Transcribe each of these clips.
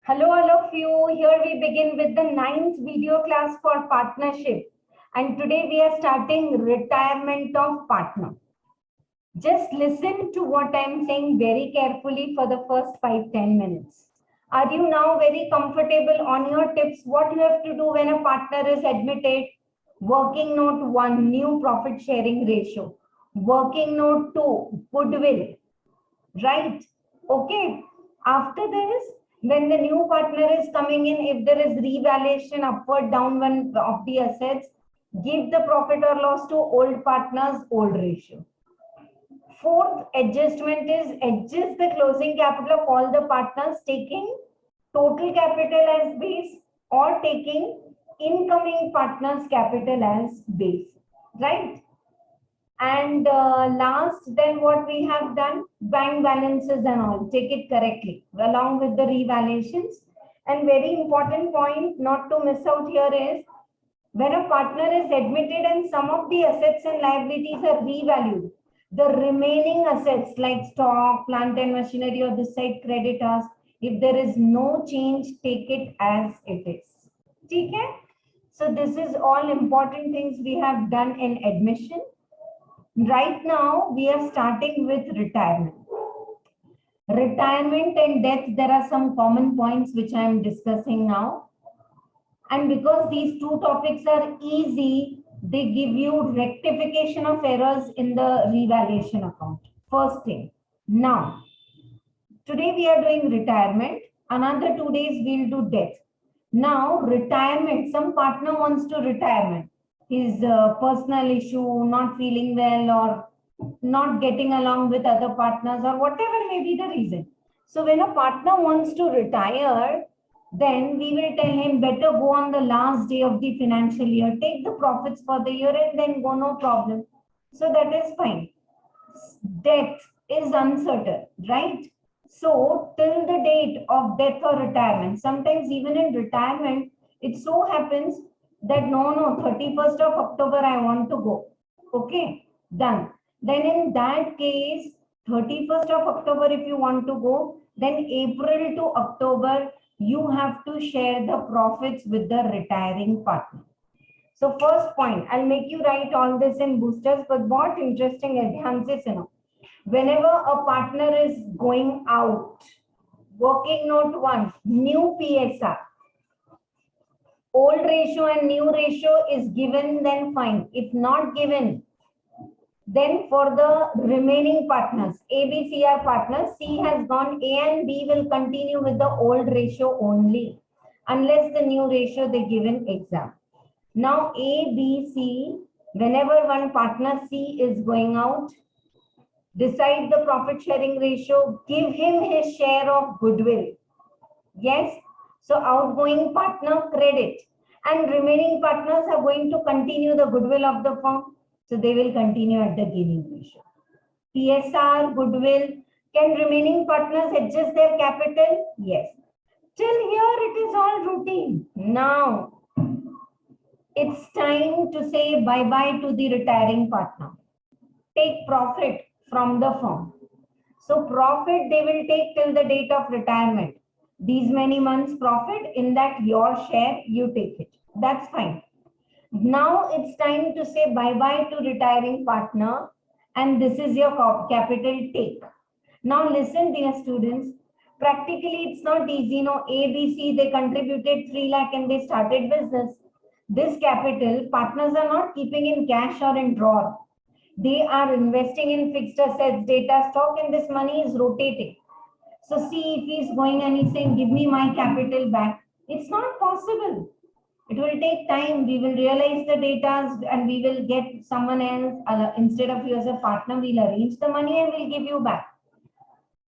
Hello all of you. Here we begin with the 9th video class for partnership. And today we are starting retirement of partner. Just listen to what I am saying very carefully for the first 5-10 minutes. Are you now very comfortable on your tips? What you have to do when a partner is admitted? Working note 1, new profit sharing ratio. Working note 2, goodwill. Right? Okay. After this, when the new partner is coming in, if there is revaluation upward, downward of the assets, give the profit or loss to old partner's old ratio. Fourth adjustment is adjust the closing capital of all the partners, taking total capital as base or taking incoming partners' capital as base. Right? And last, then what we have done, bank balances and all, take it correctly along with the revaluations. And very important point not to miss out here is when a partner is admitted and some of the assets and liabilities are revalued, the remaining assets like stock, plant and machinery or this side creditors, if there is no change, take it as it is. Okay? So this is all important things we have done in admission. Right now, we are starting with retirement. Retirement and death, there are some common points which I am discussing now. And because these two topics are easy, they give you rectification of errors in the revaluation account. First thing. Now, today we are doing retirement. Another 2 days we'll do death. Now, retirement, some partner wants to retirement. His personal issue, not feeling well or not getting along with other partners or whatever may be the reason. So when a partner wants to retire, then we will tell him better go on the last day of the financial year, take the profits for the year and then go, no problem. So that is fine. Death is uncertain, right? So till the date of death or retirement, sometimes even in retirement, it so happens that no, 31st of October, I want to go. Okay, done. Then in that case, 31st of October, if you want to go, then April to October, you have to share the profits with the retiring partner. So first point, I'll make you write all this in boosters, but what interesting advances, whenever a partner is going out, working note 1, new PSR. Old ratio and new ratio is given, then fine. If not given, then for the remaining partners, A, B, C are partners, C has gone, A and B will continue with the old ratio only, unless the new ratio they give in exam. Now A, B, C, whenever one partner C is going out, decide the profit sharing ratio, give him his share of goodwill. Yes. So outgoing partner credit and remaining partners are going to continue the goodwill of the firm. So they will continue at the gaining ratio. PSR, goodwill, can remaining partners adjust their capital? Yes. Till here it is all routine. Now it's time to say bye-bye to the retiring partner. Take profit from the firm. So profit they will take till the date of retirement. These many months profit, in that your share, you take it. That's fine. Now it's time to say bye-bye to retiring partner and this is your capital take. Now listen, dear students, practically it's not easy. A, B, C, they contributed 3 lakh and they started business. This capital, partners are not keeping in cash or in drawer. They are investing in fixed assets, data, stock, and this money is rotating. So see if he's going and he's saying, give me my capital back. It's not possible. It will take time. We will realize the data and we will get someone else. Instead of you as a partner, we'll arrange the money and we'll give you back.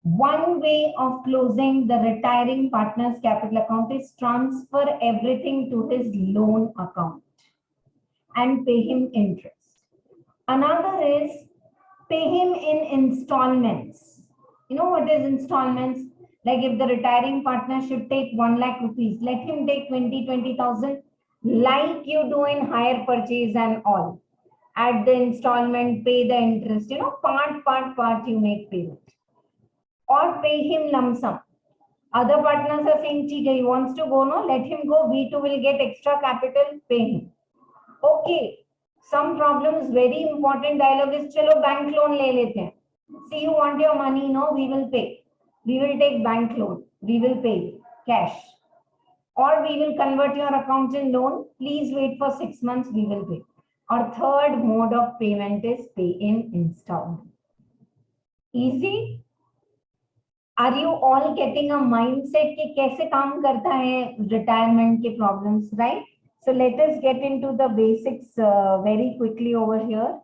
One way of closing the retiring partner's capital account is transfer everything to his loan account and pay him interest. Another is pay him in installments. You know what is installments? Like if the retiring partner should take 1 lakh rupees, let him take 20,000 like you do in hire purchase and all. Add the installment, pay the interest, part you make payment. or pay him lump sum. Other partners are saying, he wants to go, no, let him go. We too will get extra capital, pay him. Okay. Some problems, very important dialogue is, chalo bank loan le lete hain. See, you want your money, no, we will pay. We will take bank loan. We will pay cash. Or we will convert your account in loan. Please wait for 6 months, we will pay. Or third mode of payment is pay in installment. Easy? Are you all getting a mindset कि कैसे काम करता है retirement के problems, right? So let us get into the basics very quickly over here.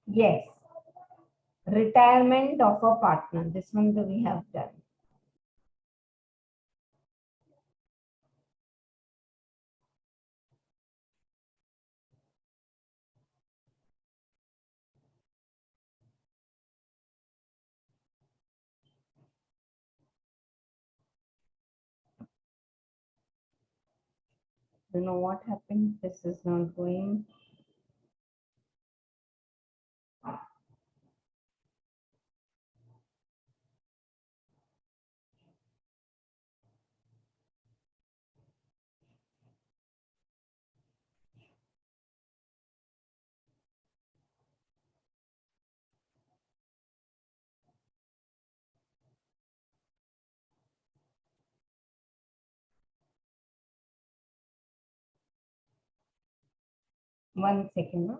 Yes. Retirement of a partner. This one we have done. You know what happened? This is not going. One second. No?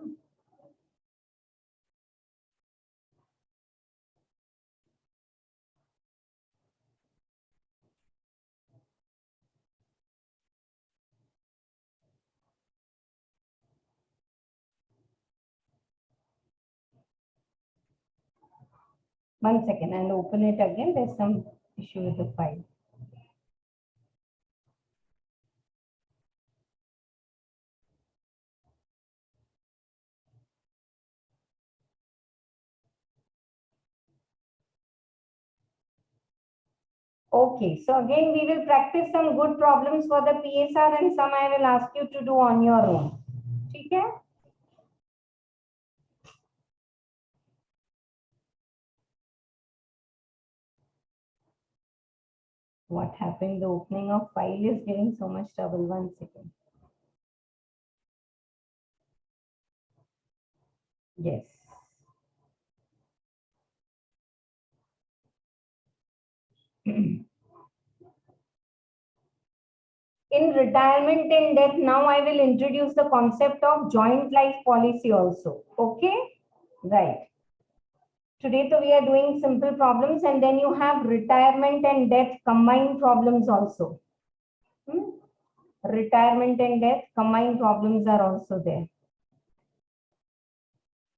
One second, I'll open it again. There's some issue with the file. Okay, so again, we will practice some good problems for the PSR and some I will ask you to do on your own. Okay? What happened? The opening of file is giving so much trouble. One second. Yes. In retirement and death, now I will introduce the concept of joint life policy also. Okay? Right. Today, so we are doing simple problems and then you have retirement and death combined problems also. Retirement and death combined problems are also there.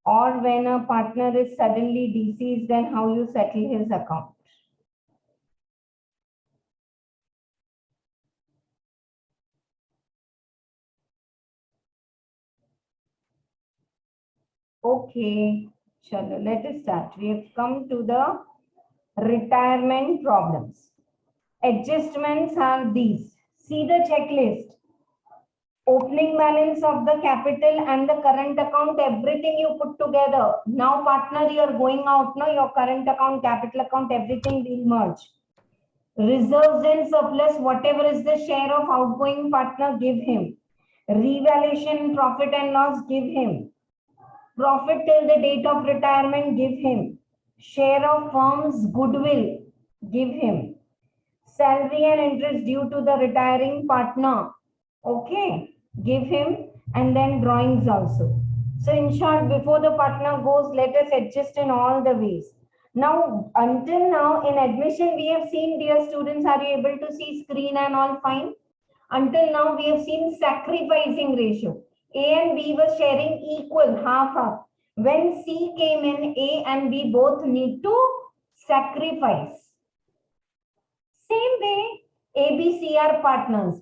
Or when a partner is suddenly deceased, then how you settle his account. Okay, chalo, let us start. We have come to the retirement problems. Adjustments are these. See the checklist. Opening balance of the capital and the current account, everything you put together. Now, partner, you are going out, no? Your current account, capital account, everything will merge. Reserves and surplus, whatever is the share of outgoing partner, give him. Revaluation, profit and loss, give him. Profit till the date of retirement, give him. Share of firm's goodwill, give him. Salary and interest due to the retiring partner, okay, give him. And then drawings also. So in short, before the partner goes, let us adjust in all the ways. Now, until now in admission, we have seen, dear students, are you able to see screen and all fine? Until now, we have seen sacrificing ratio. A and B were sharing equal, half. When C came in, A and B both need to sacrifice. Same way, A, B, C are partners.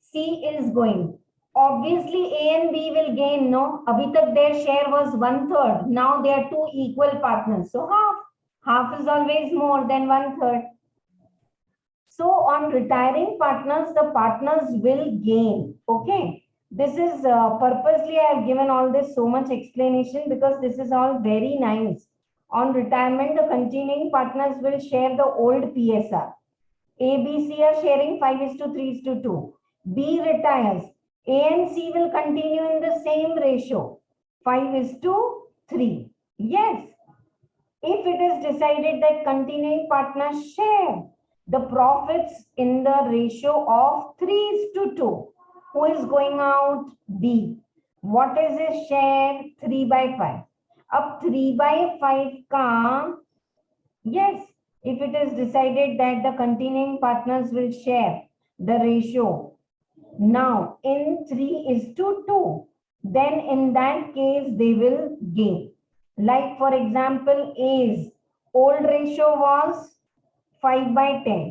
C is going. Obviously, A and B will gain, no? Abhi tak their share was 1/3. Now they are two equal partners. So half. Half is always more than 1/3. So on retiring partners, the partners will gain. Okay. This is purposely I have given all this so much explanation because this is all very nice. On retirement, the continuing partners will share the old PSR. A, B, C are sharing 5:3:2. B retires. A and C will continue in the same ratio, 5:3. Yes. If it is decided that continuing partners share the profits in the ratio of 3:2, who is going out? B. What is his share? 3/5. Up 3/5 ka, yes, if it is decided that the continuing partners will share the ratio now in 3:2, then in that case they will gain. Like for example, A's old ratio was 5/10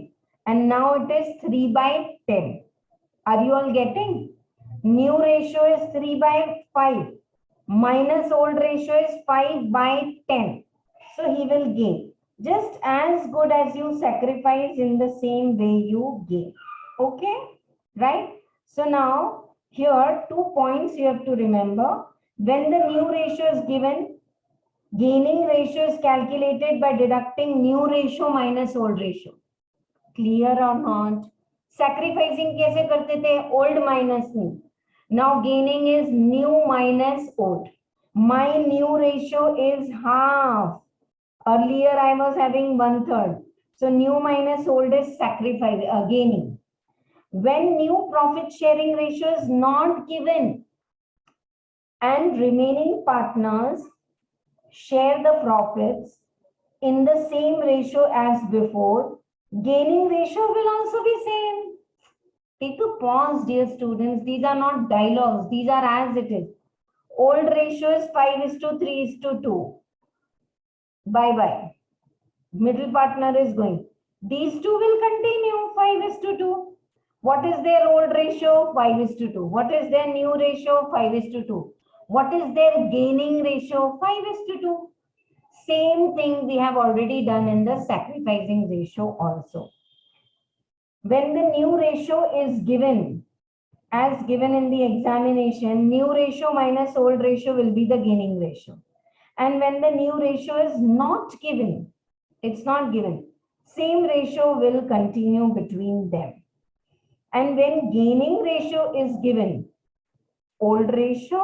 and now it is 3/10. Are you all getting? New ratio is 3/5 minus old ratio is 5/10. So he will gain. Just as good as you sacrifice, in the same way you gain. Okay? Right? So now here 2 points you have to remember. When the new ratio is given, gaining ratio is calculated by deducting new ratio minus old ratio. Clear or not? Sacrificing कैसे करते थे? Old minus new. Now gaining is new minus old. My new ratio is half. Earlier I was having 1/3. So new minus old is sacrifice, gaining. When new profit sharing ratio is not given and remaining partners share the profits in the same ratio as before, gaining ratio will also be same. Take a pause, dear students. These are not dialogues. These are as it is. Old ratio is 5:3:2. Bye-bye. Middle partner is going. These two will continue 5:2. What is their old ratio? 5:2. What is their new ratio? 5:2. What is their gaining ratio? 5:2. Same thing we have already done in the sacrificing ratio also. When the new ratio is given, as given in the examination, new ratio minus old ratio will be the gaining ratio. And when the new ratio is not given, it's not given, same ratio will continue between them. And when gaining ratio is given, old ratio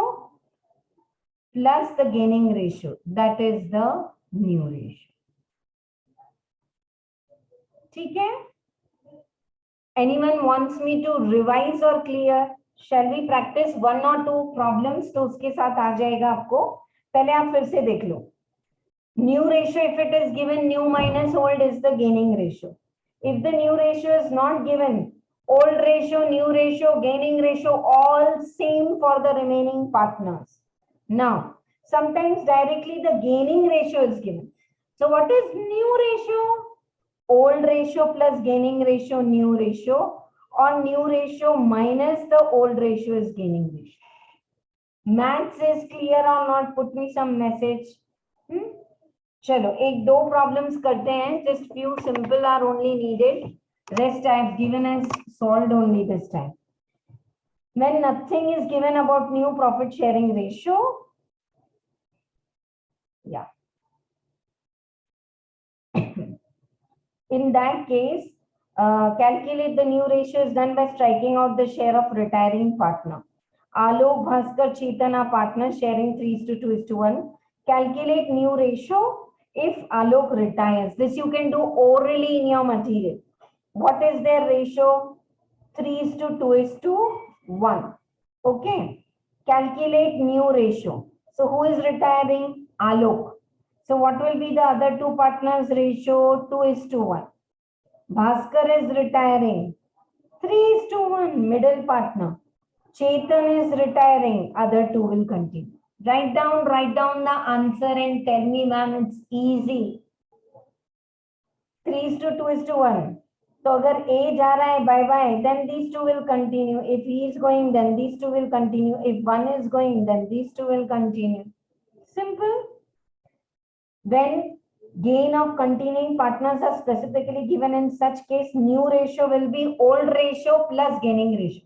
plus the gaining ratio, that is the new ratio. Okay? Anyone wants me to revise or clear? Shall we practice 1 or 2 problems? तो उसके साथ आ जाएगा आपको. पहले आप फिर से देख लो. New ratio, if it is given, new minus old is the gaining ratio. If the new ratio is not given, old ratio, new ratio, gaining ratio, all same for the remaining partners. Now, sometimes directly the gaining ratio is given. So what is new ratio? Old ratio plus gaining ratio, new ratio, or new ratio minus the old ratio is gaining ratio. Maths is clear or not? Put me some message. चलो एक दो problems करते हैं. Just few simple are only needed. Rest I have given as solved only this time. When nothing is given about new profit sharing ratio, yeah. In that case, calculate the new ratio is done by striking out the share of retiring partner. Alok, Bhaskar, Chetan are partners sharing 3:2:1. Calculate new ratio if Alok retires. This you can do orally in your material. What is their ratio? 3:2:1. Okay. Calculate new ratio. So who is retiring? Alok. So what will be the other two partners ratio? 2:1. Bhaskar is retiring. 3:1, middle partner. Chetan is retiring. Other two will continue. Write down the answer and tell me, ma'am, it's easy. 3:2:1. So अगर A जा रहा है bye bye, then these two will continue. If he is going, then these two will continue. If one is going, then these two will continue. Simple. When Gain of continuing partners are specifically given. In such case, new ratio will be old ratio plus gaining ratio.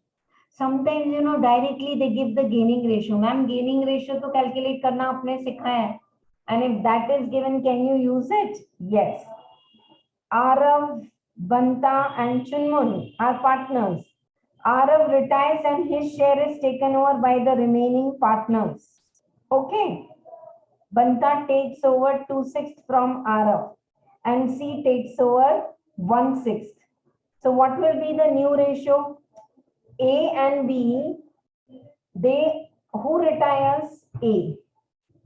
Sometimes, directly they give the gaining ratio. Ma'am, gaining ratio to calculate karna apne sikhaya hai. And if that is given, can you use it? Yes. Arav, Banta and Chunmun are partners. Arav retires and his share is taken over by the remaining partners. Okay. Banta takes over 2/6 from Arav and C takes over 1/6. So what will be the new ratio? A and B, who retires? A.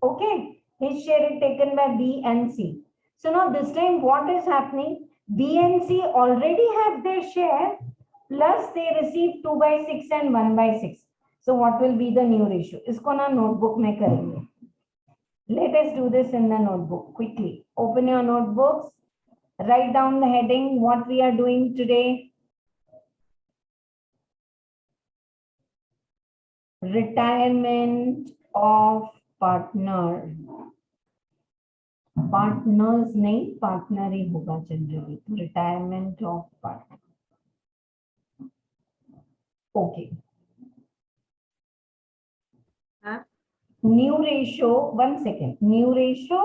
Okay. His share is taken by B and C. So now this time what is happening? B and C already have their share, plus they receive 2/6 and 1/6. So what will be the new ratio? Isko na notebook mein karenge. Let us do this in the notebook quickly. Open your notebooks. Write down the heading, what we are doing today. Retirement of partner. Partners नहीं, partner ही होगा generally. Retirement of partner. Okay. Huh? New ratio, 1 second. New ratio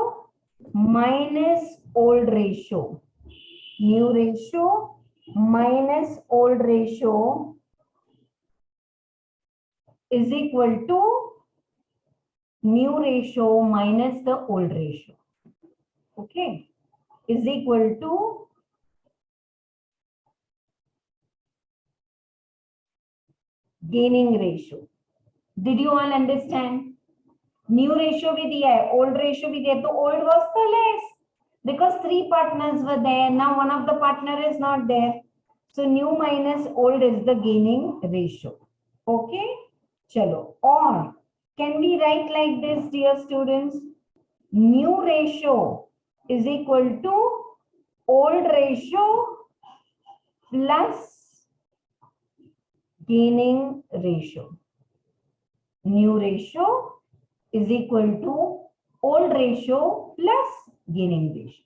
minus old ratio. New ratio minus old ratio is equal to new ratio minus the old ratio. Okay, is equal to gaining ratio. Did you all understand? New ratio भी दिया है, old ratio भी दिया है, तो old was the less because 3 partners were there. Now one of the partner is not there. So new minus old is the gaining ratio. Okay, chalo. Or can we write like this, dear students? New ratio is equal to old ratio plus gaining ratio. New ratio is equal to old ratio plus gaining ratio.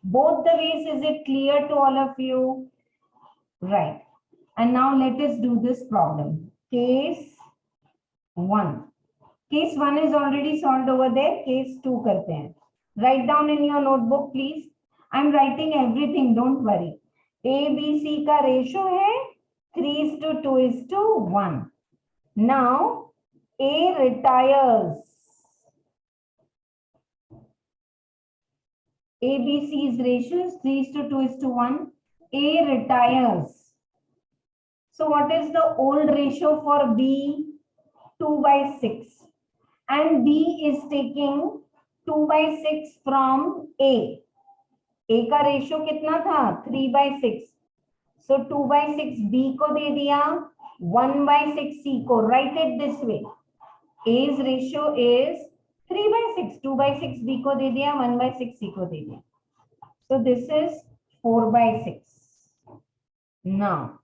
Both the ways, is it clear to all of you? Right. And now let us do this problem. Case 1. Case 1 is already solved over there. Case 2 karte hain. Write down in your notebook, please. I'm writing everything, don't worry. A, B, C ka ratio hai 3:2:1. Now, A retires. ABC's ratio is 3:2:1. A retires. So what is the old ratio for B? 2/6. And B is taking 2/6 from A. A का ratio कितना था? 3/6. So 2/6 B को दे दिया, 1/6 C को. Write it this way. A's ratio is 3/6. 2/6 B को दे दिया, 1/6 C को दे दिया. So this is 4/6. Now,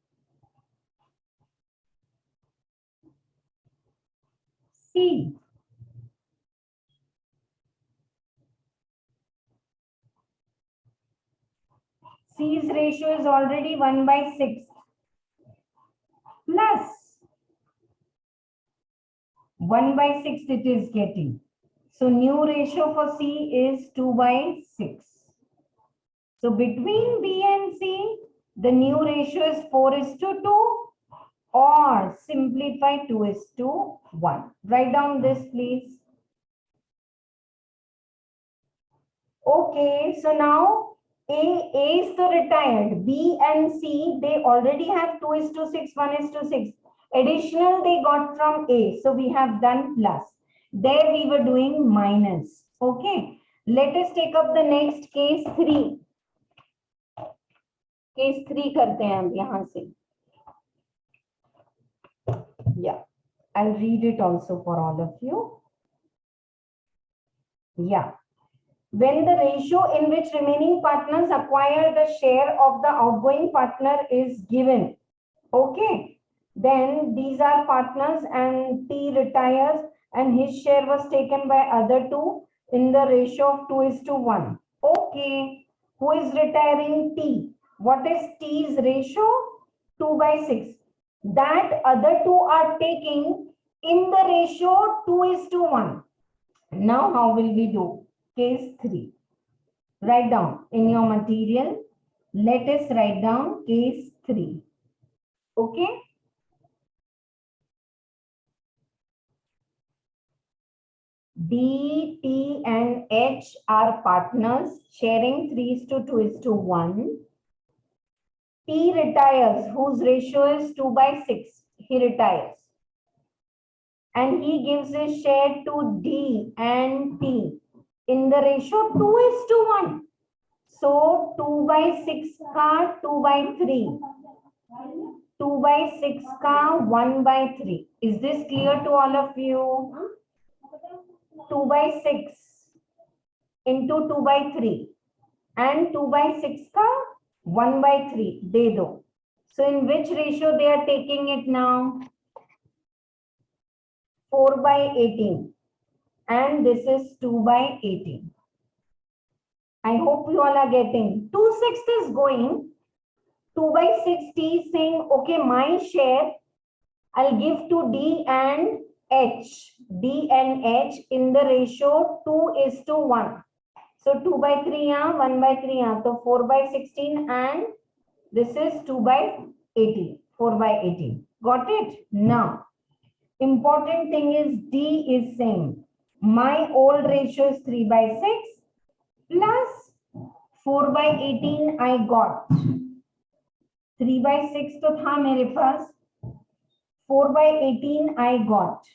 C. C's ratio is already 1/6 plus 1/6 it is getting. So new ratio for C is 2/6. So between B and C, the new ratio is 4:2 or simplify 2:1. Write down this, please. Okay, so now A is the retired. B and C, they already have 2:6, 1:6. Additional they got from A. So we have done plus. There we were doing minus. Okay. Let us take up the next case 3. Case 3 करते हैं अब यहाँ से. Yeah. I'll read it also for all of you. Yeah. When the ratio in which remaining partners acquire the share of the outgoing partner is given, okay, then these are partners and T retires and his share was taken by other two in the ratio of 2:1. Okay. Who is retiring? T. What is T's ratio? 2/6. That other two are taking in the ratio 2:1. Now, how will we do? Case 3. Write down in your material. Let us write down case 3. Okay. D, T, and H are partners sharing 3:2:1. T retires, whose ratio is 2/6. He retires. And he gives his share to D and T in the ratio 2:1. So 2/6 ka 2/3. 2/6 ka 1/3. Is this clear to all of you? 2/6 into 2/3 and 2/6 ka 1/3 de do. So in which ratio they are taking it now? 4/18 and this is 2/18. I hope you all are getting. 2/6 is going. 2/6 T is saying, okay, my share I'll give to D and H. D and H in the ratio 2:1. So 2/3 यहाँ, 1/3 यहाँ. So 4/16 and this is 2/18. 4/18. Got it? Now, important thing is D is saying, my old ratio is 3/6 plus 4/18 I got. 3/6 तो था मेरे पास. 4/18 I got.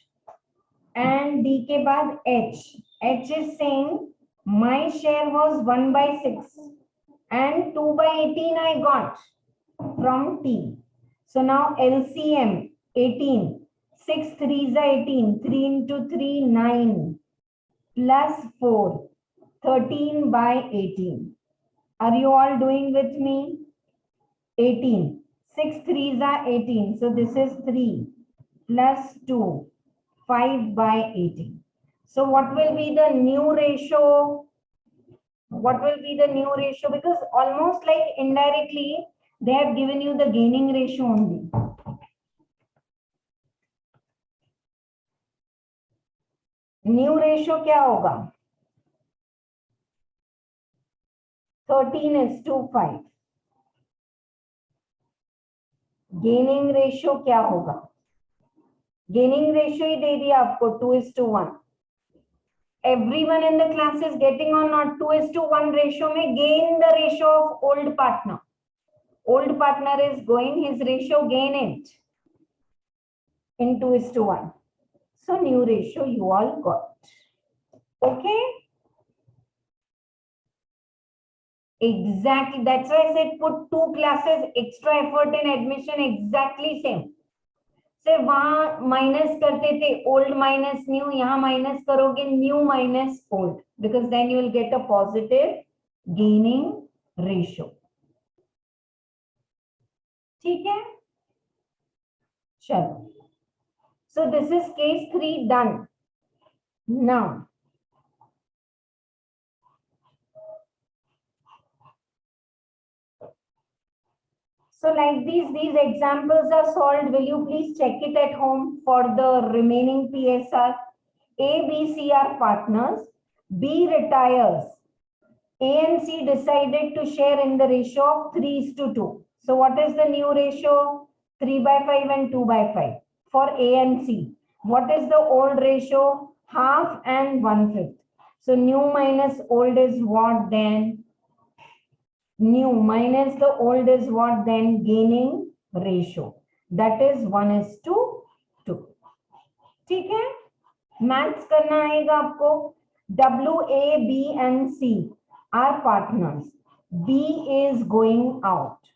And D के बाद H. H is saying my share was 1/6 and 2/18 I got from T. So now LCM 18. 6 3s are 18. 3 into 3 9 plus 4 13/18. Are you all doing with me? 18. 6 3s are 18. So this is 3 plus 2 5/18. So what will be the new ratio? What will be the new ratio? Because almost like indirectly they have given you the gaining ratio only. New ratio क्या होगा? 13:5. Gaining ratio क्या होगा? Gaining ratio ही दे दिया आपको 2:1. Everyone in the class is getting or not? 2:1 ratio में gain the ratio of old partner. Old partner is going, his ratio gain it in 2:1. So new ratio you all got. Okay. Exactly. That's why I said put 2 classes, extra effort in admission, exactly same. से वहां minus करते थे old minus new, यहाँ minus करोगे new minus old, because then you will get a positive gaining ratio. ठीक है, चलो. So this is case 3 done. Now so like these examples are solved. Will you please check it at home for the remaining PSR? A, B, C are partners. B retires. A and C decided to share in the ratio of 3:2. So what is the new ratio? 3/5 and 2/5 for A and C. What is the old ratio? Half and 1/5. So new minus old is what then? New minus the old is what then? Gaining ratio. That is 1:2. ठीक है, maths करना आएगा आपको. W, A, B and C are partners. B is going out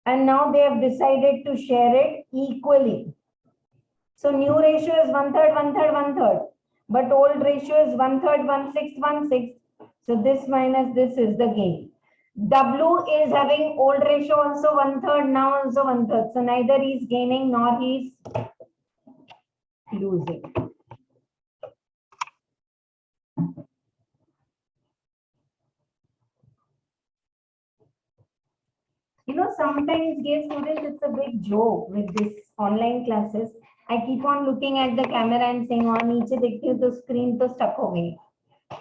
and now they have decided to share it equally. So new ratio is 1/3, 1/3, 1/3, but old ratio is 1/3, 1/6, 1/6. So this minus this is the gain. W is having old ratio also 1/3, now also 1/3. So neither he is gaining nor he is losing. sometimes, dear students, it's a big joke with this online classes. I keep on looking at the camera and saying, "Oh, नीचे देखती हूँ तो screen तो stuck हो गई."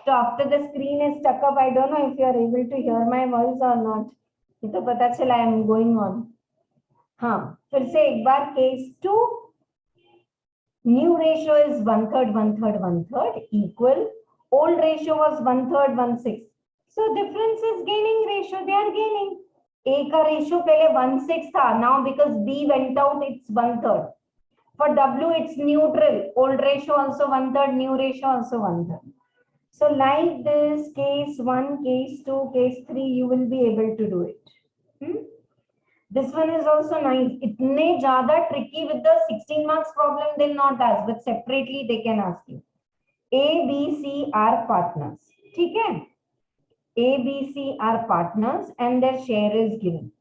So after the screen is stuck up, I don't know if you are able to hear my voice or not. ये तो पता चला I am going on. हाँ, फिर से एक बार case 2. New ratio is 1/3, 1/3, 1/3 equal. Old ratio was 1/3, 1/6. So difference is gaining ratio. They are gaining. A का ratio पहले 1/6 था. Now because B went out, it's 1/3. For W, it's neutral. Old ratio also 1/3, new ratio also 1/3. So like this, case 1, case 2, case 3, you will be able to do it. This one is also nice. Itne zyada tricky with the 16 marks problem, they'll not ask, but separately they can ask you. A, B, C are partners. ठीक है? A, B, C are partners and their share is given.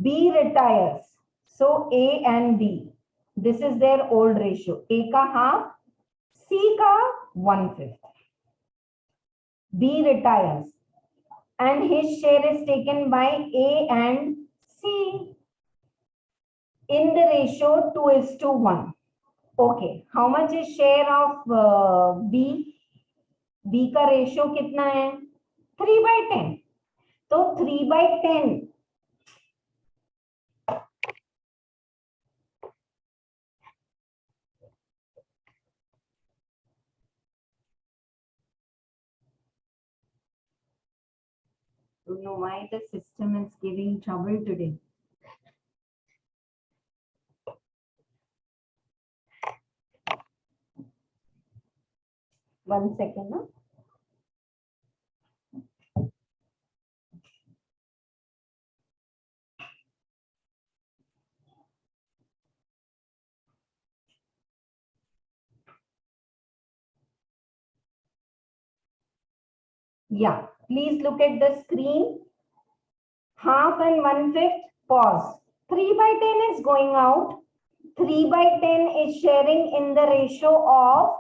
B retires. So A and B. This is their old ratio. A ka half, C ka 1/5. B retires and his share is taken by A and C in the ratio 2:1. Okay, how much is share of B? B का ratio कितना है? 3/10. तो 3/10. Don't know why the system is giving trouble today. One second. No? Yeah, please look at the screen. Half and 1/5, pause. 3/10 is going out. 3/10 is sharing in the ratio of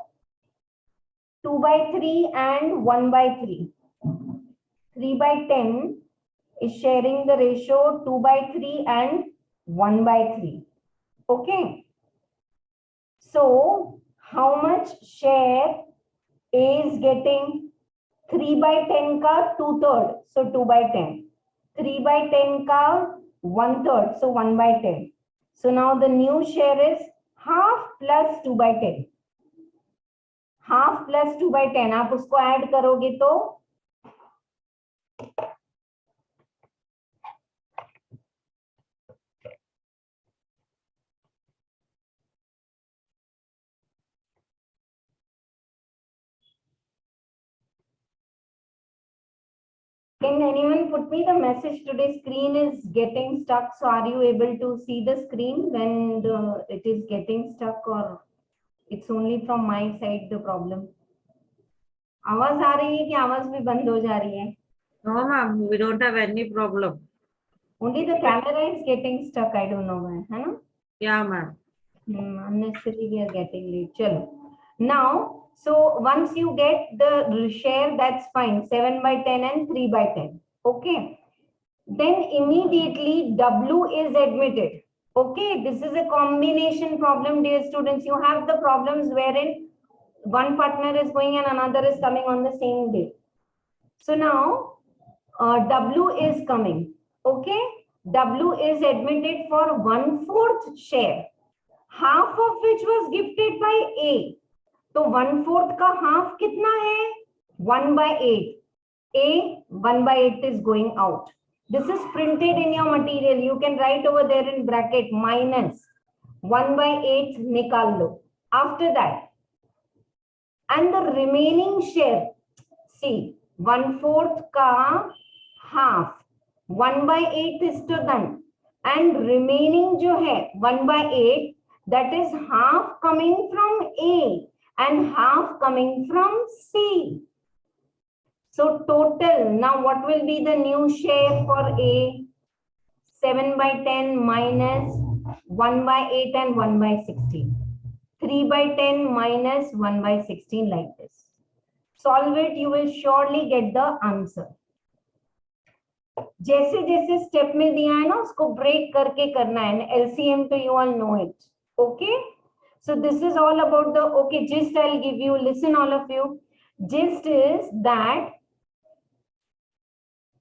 2/3 and 1/3. 3/10 is sharing the ratio 2/3 and 1/3. Okay. So, how much share A is getting? 3/10 का 2/3, so 2/10. 3/10 का 1/3, so 1/10. So now the new share is half plus 2/10. Half plus 2/10. आप उसको add करोगे तो can anyone put me the message today? Screen is getting stuck. So are you able to see the screen when it is getting stuck, or it's only from my side the problem? आवाज आ रही है कि आवाज भी बंद हो जा रही है? No, ma'am, we don't have any problem. Only the camera is getting stuck. I don't know why. है ना? Yeah, ma'am. Unnecessarily we are getting late. Chalo. Now, so once you get the share, that's fine. 7/10 and 3/10. Okay. Then immediately W is admitted. Okay. This is a combination problem, dear students. You have the problems wherein one partner is going and another is coming on the same day. So now W is coming. Okay. W is admitted for 1/4 share, half of which was gifted by A. तो 1/4 का half कितना है? 1/8. A 1/8 is going out. This is printed in your material. You can write over there in bracket minus 1/8 निकाल लो. After that, and the remaining share, see 1/4 का half 1/8 is to done, and remaining जो है 1/8, that is half coming from A and half coming from C. So total, now what will be the new share for A? 7/10 minus 1/8 and 1/16. 3/10 minus 1/16, like this. Solve it, you will surely get the answer. जैसे जैसे step में दिया है ना उसको break करके करना है. LCM तो you all know it. Okay, so this is all about the okay gist. I'll give you, listen all of you. Gist is that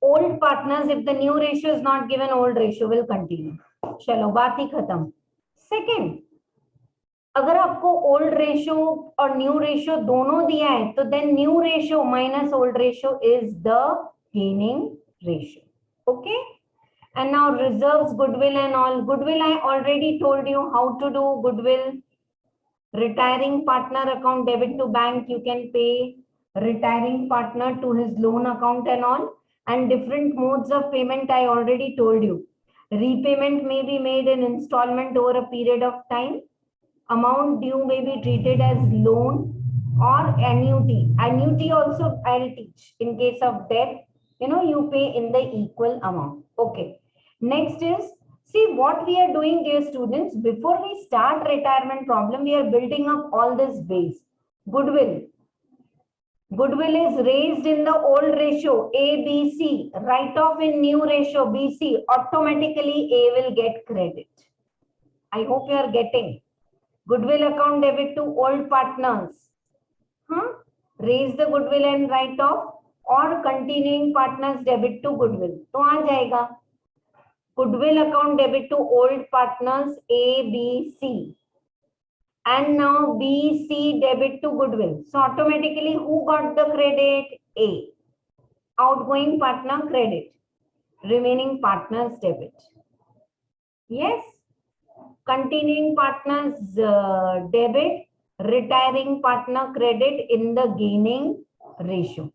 old partners, if the new ratio is not given, old ratio will continue. चलो बात ही खत्म. Second, अगर आपको old ratio और new ratio दोनों दिया है तो then new ratio minus old ratio is the gaining ratio. Okay, and now reserves, goodwill and all. Goodwill I already told you how to do goodwill. Retiring partner account debit to bank, you can pay retiring partner to his loan account and all. And different modes of payment I already told you. Repayment may be made in installment over a period of time. Amount due may be treated as loan or annuity. Annuity also I'll teach. In case of death, you pay in the equal amount. Okay. Next is, see what we are doing, dear students. Before we start retirement problem, we are building up all this base. Goodwill. Goodwill is raised in the old ratio ABC. Write off in new ratio BC. Automatically A will get credit. I hope you are getting. Goodwill account debit to old partners. Raise the goodwill and write off, or continuing partners debit to goodwill. तो आ जाएगा. Goodwill account debit to old partners ABC. And now BC debit to goodwill. So automatically who got the credit? A. Outgoing partner credit. Remaining partners debit. Yes. Continuing partners debit, retiring partner credit in the gaining ratio.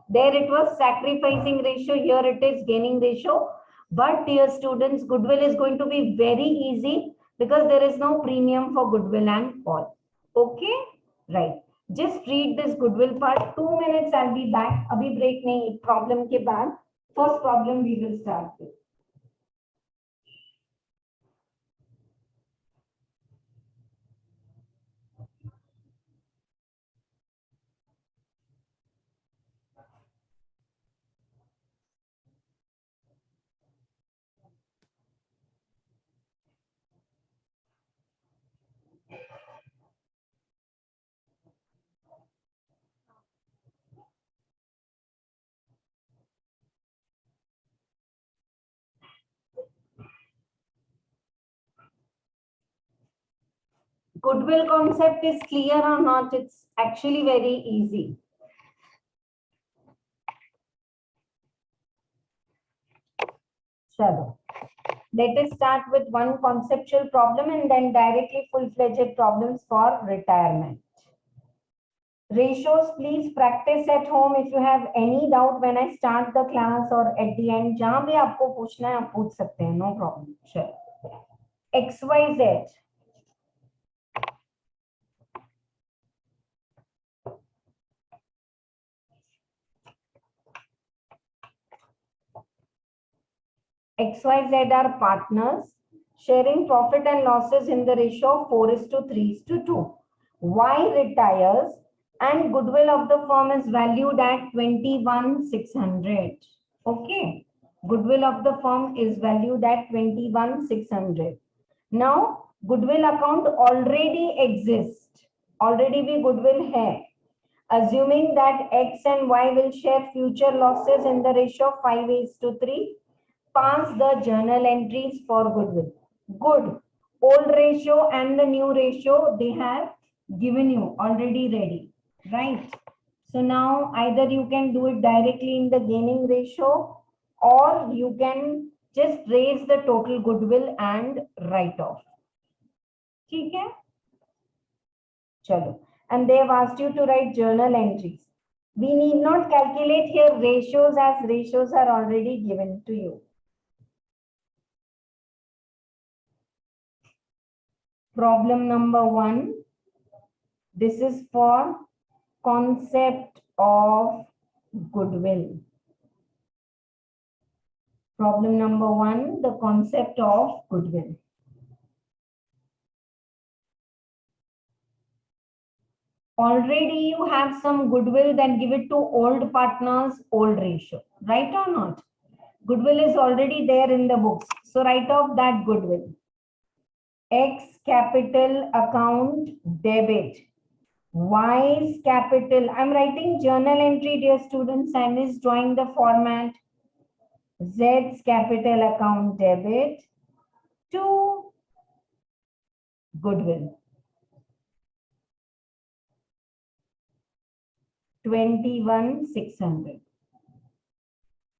There it was sacrificing ratio, here it is gaining ratio. But dear students, goodwill is going to be very easy because there is no premium for goodwill and all. Okay, right. Just read this goodwill part. 2 minutes, I'll be back. Abhi break nahi, problem ke baad. First problem we will start with. Goodwill concept is clear or not? It's actually very easy. Chalo. Let us start with one conceptual problem and then directly full-fledged problems for retirement. Ratios, please practice at home. If you have any doubt when I start the class or at the end, जहाँ भी आपको पूछना है आप पूछ सकते हैं, no problem. Sure. XYZ. XYZ are partners sharing profit and losses in the ratio of 4:3:2. Y retires and goodwill of the firm is valued at 21,600. Okay, goodwill of the firm is valued at 21,600. Now, goodwill account already exists. Already भी goodwill है. Assuming that X and Y will share future losses in the ratio of 5:3. Pass the journal entries for goodwill. Good. Old ratio and the new ratio they have given you already ready, right? So now either you can do it directly in the gaining ratio or you can just raise the total goodwill and write off. ठीक है? चलो. And they have asked you to write journal entries. We need not calculate here ratios as ratios are already given to you. Problem number 1. This is for concept of goodwill. Problem number 1, the concept of goodwill. Already you have some goodwill, then give it to old partners, old ratio, right or not? Goodwill is already there in the books. So write off that goodwill. X capital account debit. Y's capital. I'm writing journal entry, dear students, and is drawing the format. Z's capital account debit to goodwill. 21,600.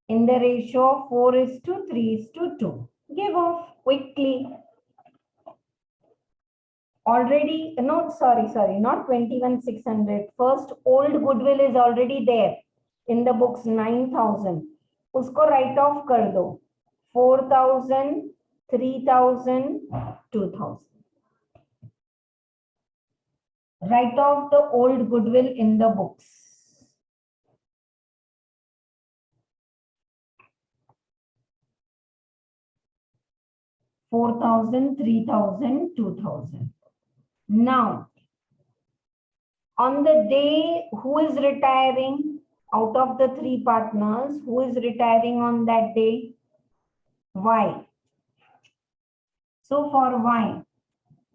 In the ratio of 4:3:2. Give off quickly. Already, no, sorry, not 21,600. First, old goodwill is already there in the books, 9,000. Usko write off kar do. 4,000, 3,000, 2,000. Write off the old goodwill in the books. $4,000, $3,000, $2,000. Now, on the day who is retiring out of the three partners, who is retiring on that day? Y. So for Y,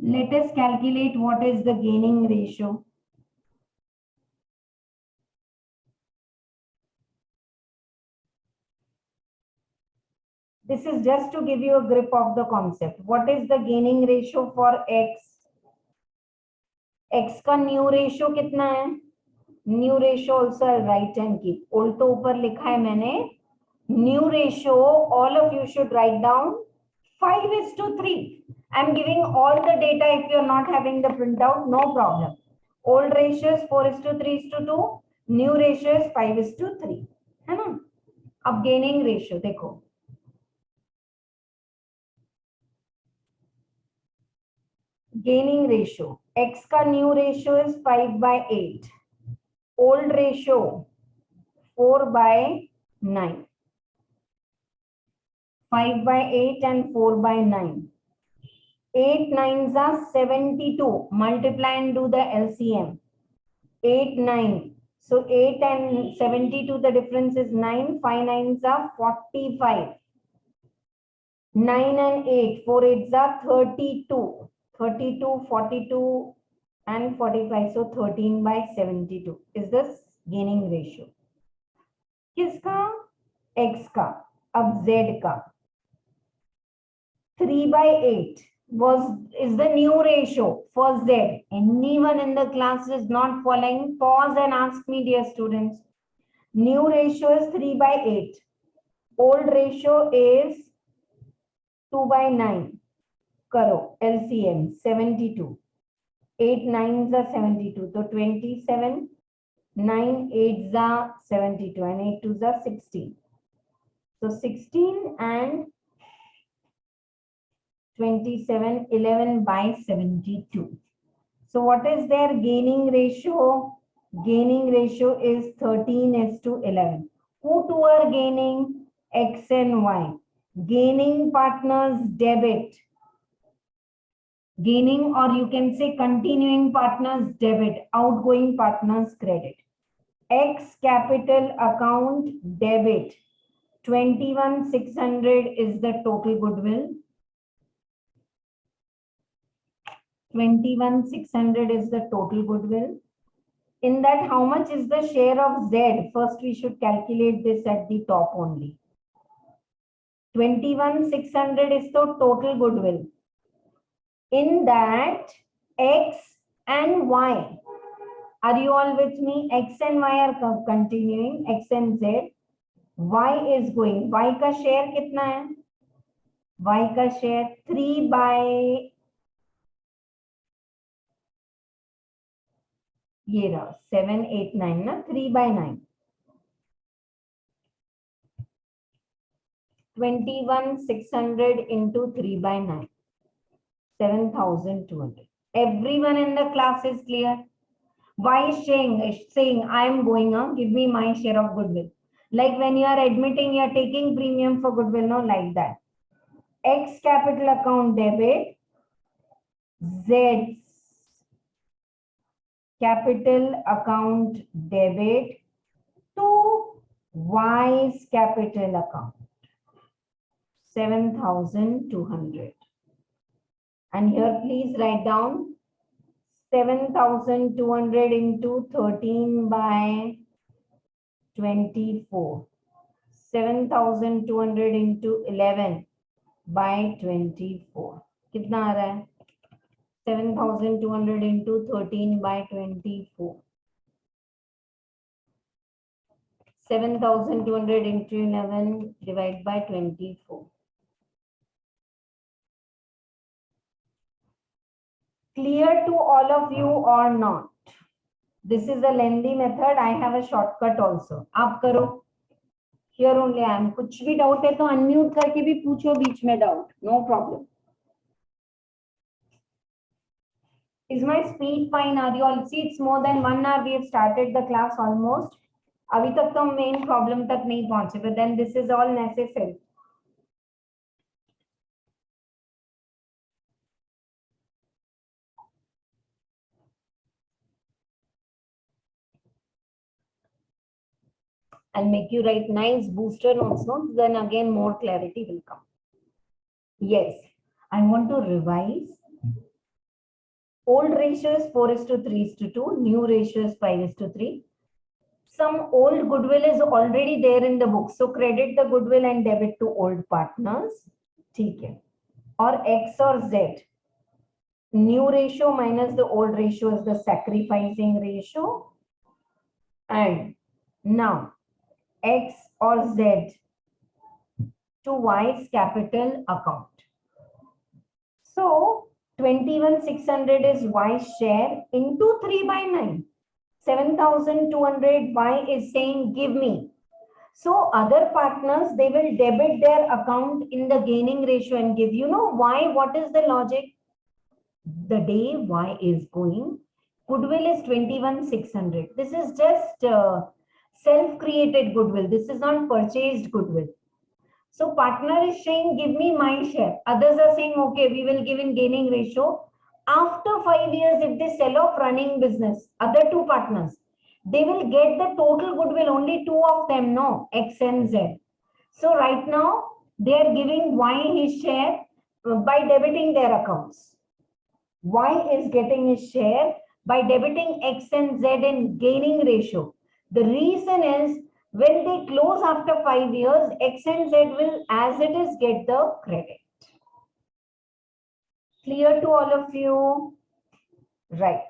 let us calculate what is the gaining ratio. This is just to give you a grip of the concept. What is the gaining ratio for X? X का new ratio कितना है? New ratio also right and keep. Old तो ऊपर लिखा है मैंने. New ratio all of you should write down 5:3. I'm giving all the data. If you're not having the printout, no problem. Old ratio is 4:3:2. New ratio is 5:3. है ना? अब gaining ratio देखो. Gaining ratio. X का new ratio is 5/8. Old ratio 4/9. 5/8 and 4/9. 8 9s are 72. Multiply and do the LCM. 8 9. So 8 and 72, the difference is 9. 5 9s are 45. 9 and 8. 4 8s are 32. 32, 42 and 45. So 13/72 is the gaining ratio. किसका? X का. अब Z का. 3/8 is the new ratio for Z. Anyone in the class is not following? Pause and ask me, dear students. New ratio is 3/8. Old ratio is 2/9. करो LCM 72. 8 9s are 72. So 27. 9 8s are 72 and 8 2s are 16. So 16 and 27, 11/72. So what is their gaining ratio? Gaining ratio is 13:11. Who two are gaining? X and Y. Gaining partners debit. Gaining, or you can say continuing partners debit, outgoing partners credit. X capital account debit. 21,600 is the total goodwill. 21,600 is the total goodwill. In that, how much is the share of Z? First, we should calculate this at the top only. 21,600 is the total goodwill. In that, X and Y. Are you all with me? X and Y are continuing. X and Z. Y is going. Y का share कितना है? Y का share 3 by ये रहा 7 8 9 ना 3/9. 21,600 into 3/9. 7,200. Everyone in the class is clear? Why is saying I am going on, give me my share of goodwill. Like when you are admitting, you are taking premium for goodwill, no, like that. X capital account debit, Z's capital account debit to Y's capital account. 7,200. And here please write down 7,200 into 13 by 24. 7,200 into 11 by 24. कितना आ रहा है? 7,200 into 13 by 24. 7,200 into 11 divided by 24. Clear to all of you or not? This is a lengthy method. I have a shortcut also. आप करो. Here only I am. कुछ भी doubt है तो unmute करके भी पूछो बीच में doubt. No problem. Is my speed fine? Are you all? See, it's more than 1 hour. We have started the class almost. अभी तक तो main problem तक नहीं पहुंचे. But then this is all necessary. I'll make you write nice booster notes, then again more clarity will come. Yes, I want to revise. Old ratio is 4:3:2, new ratio is 5:3. Some old goodwill is already there in the book, so credit the goodwill and debit to old partners. ठीक है. Or X or Z. New ratio minus the old ratio is the sacrificing ratio. And now X or Z to Y's capital account. So 21,600 is Y's share into 3 by 9. 7,200 Y is saying give me. So other partners, they will debit their account in the gaining ratio and give. You know why? What is the logic? The day Y is going, goodwill is 21,600. This is just self-created goodwill. This is not purchased goodwill. So partner is saying, give me my share. Others are saying, okay, we will give in gaining ratio. After 5 years, if they sell off running business, other two partners, they will get the total goodwill, only two of them, no, X and Z. So right now, they are giving Y his share by debiting their accounts. Y is getting his share by debiting X and Z in gaining ratio. The reason is when they close after 5 years, X and Z will, as it is, get the credit. Clear to all of you? Right.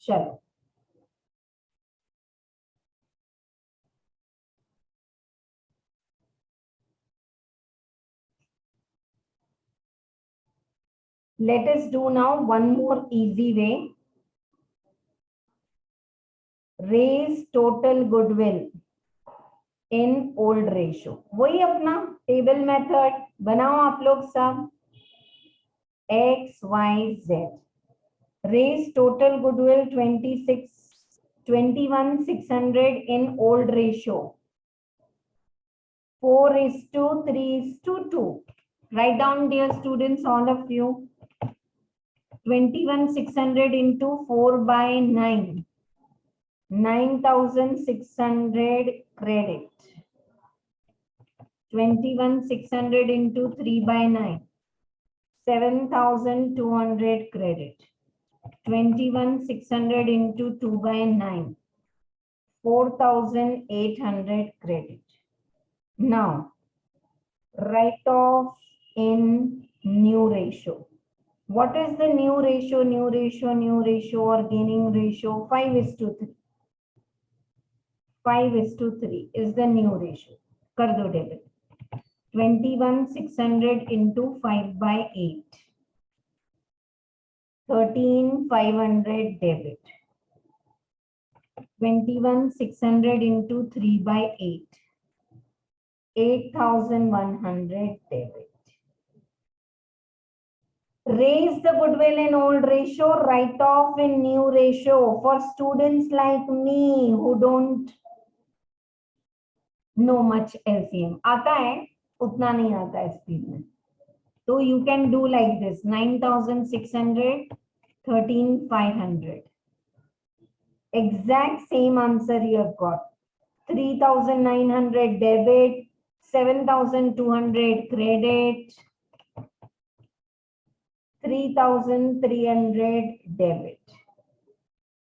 Chalo. Let us do now one more easy way. Raise total goodwill in old ratio. वही अपना table method बनाओ आप लोग सब. X, Y, Z. Raise total goodwill 21,600 in old ratio. 4:3:2. Write down, dear students, all of you. 21,600 into 4 by 9. 9,600 credit. 21,600 into 3 by 9. 7,200 credit. 21,600 into 2 by 9. 4,800 credit. Now, write off in new ratio. What is the new ratio? New ratio or gaining ratio? 5:3. 5:3 is the new ratio. Kar do debit. 21,600 into 5 by 8. 13,500 debit. 21,600 into 3 by 8. 8,100 debit. Raise the goodwill in old ratio, write off in new ratio. For students like me who don't know much LCM. आता है, उतना नहीं आता है speed में. So you can do like this. 9,600, 13,500. Exact same answer you have got. 3,900 debit, 7,200 credit, 3,300 debit,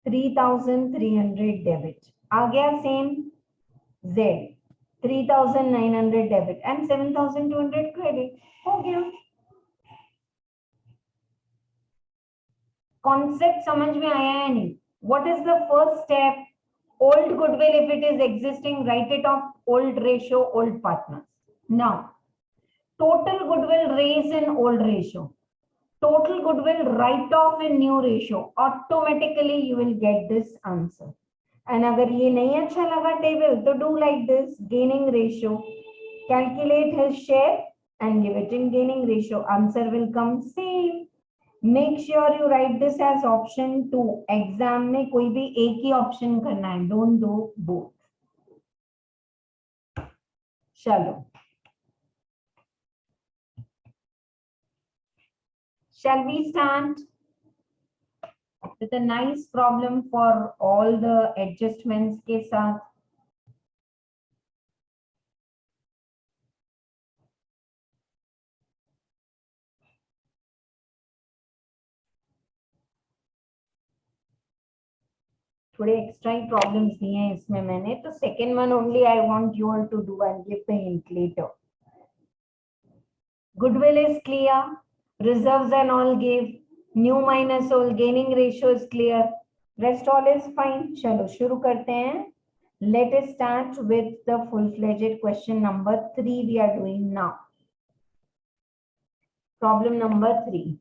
3,300 debit. आ गया same Z, 3,900 debit and 7,200 credit. हो गया. Concept समझ में आया है नहीं? What is the first step? Old goodwill, if it is existing, write it off. Old ratio, old partners. Now, total goodwill raise in old ratio. Total goodwill write off in new ratio. Automatically, you will get this answer. And अगर ये नहीं अच्छा लगा table, तो do like this. Gaining ratio. Calculate his share and give it in gaining ratio. Answer will come same. Make sure you write this as option 2. Exam में कोई भी एक ही option करना है. Don't do both. चलो. Shall we start with a nice problem for all the adjustments के साथ? थोड़े एक्स्ट्रा ही प्रॉब्लम्स दिए हैं इसमें मैंने, तो second one only I want you all to do and give the hint later. Goodwill is clear, reserves and all gave, new minus old, gaining ratio is clear, rest all is fine. चलो शुरू करते हैं. Let us start with the full-fledged question number 3 we are doing now. Problem number 3.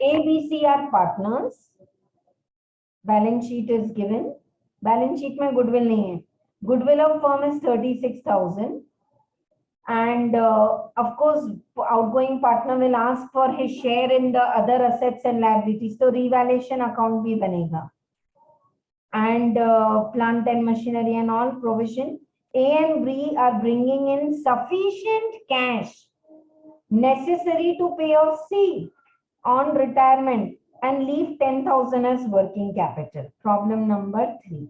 A, B, C are partners. Balance sheet is given. Balance sheet में goodwill नहीं है. Goodwill of firm is 36,000. And of course, outgoing partner will ask for his share in the other assets and liabilities. So revaluation account भी बनेगा. And plant and machinery and all provision. A and B are bringing in sufficient cash necessary to pay off C on retirement and leave 10,000 as working capital. Problem number 3.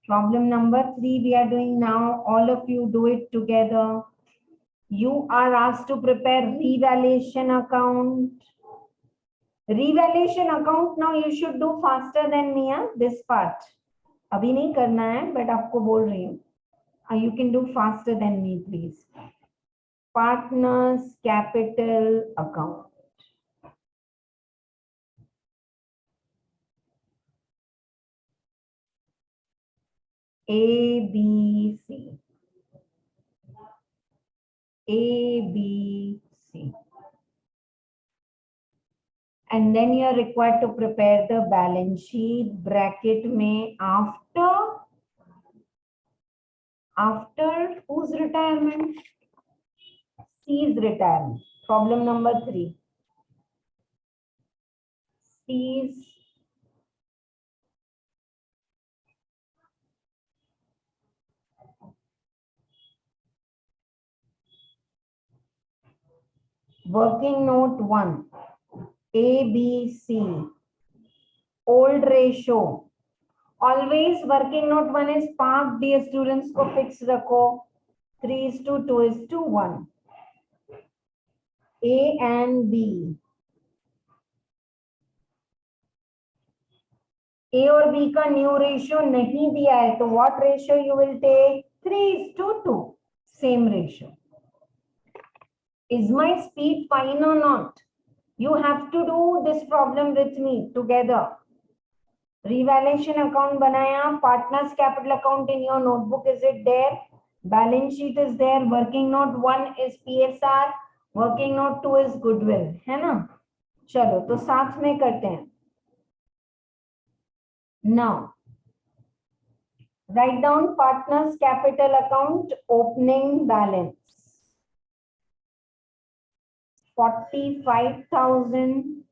Problem number 3 we are doing now. All of you do it together. You are asked to prepare revaluation account. Revaluation account now you should do faster than me, this part. अभी नहीं करना है, but आपको बोल रही हूँ. You can do faster than me, please. Partners capital account. A, B, C. A, B, C. And then you are required to prepare the balance sheet. Bracket में after whose retirement? C's retirement. Problem number 3. C's working note 1. A, B, C. Old ratio. Always working note 1 is parked, dear students को fix रखो. 3:2:1. A and B. A और B का new ratio नहीं दिया है, तो what ratio you will take? 3:2. Same ratio. Is my speed fine or not? You have to do this problem with me together. Revaluation account बनाया, partners capital account in your notebook, is it there? Balance sheet is there. Working note 1 is PSR, working note 2 is goodwill, है ना? चलो तो साथ में करते हैं. Now, write down partners capital account opening balance. 45,000,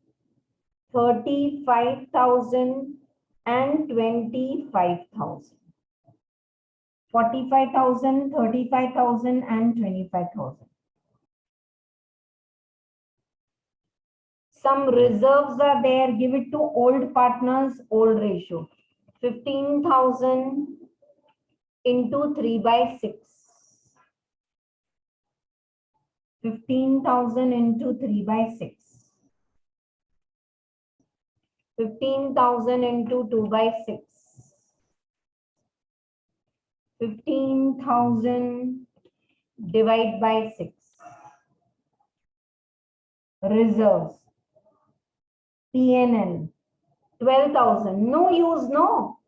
35,000 and 25,000. 45,000, 35,000 and 25,000. Some reserves are there. Give it to old partners, old ratio. 15,000 into 3 by 6. 15,000 into 3 by 6. 15,000 into 2 by 6. 15,000 divide by 6. Reserves. PNL. 12,000. No use, no.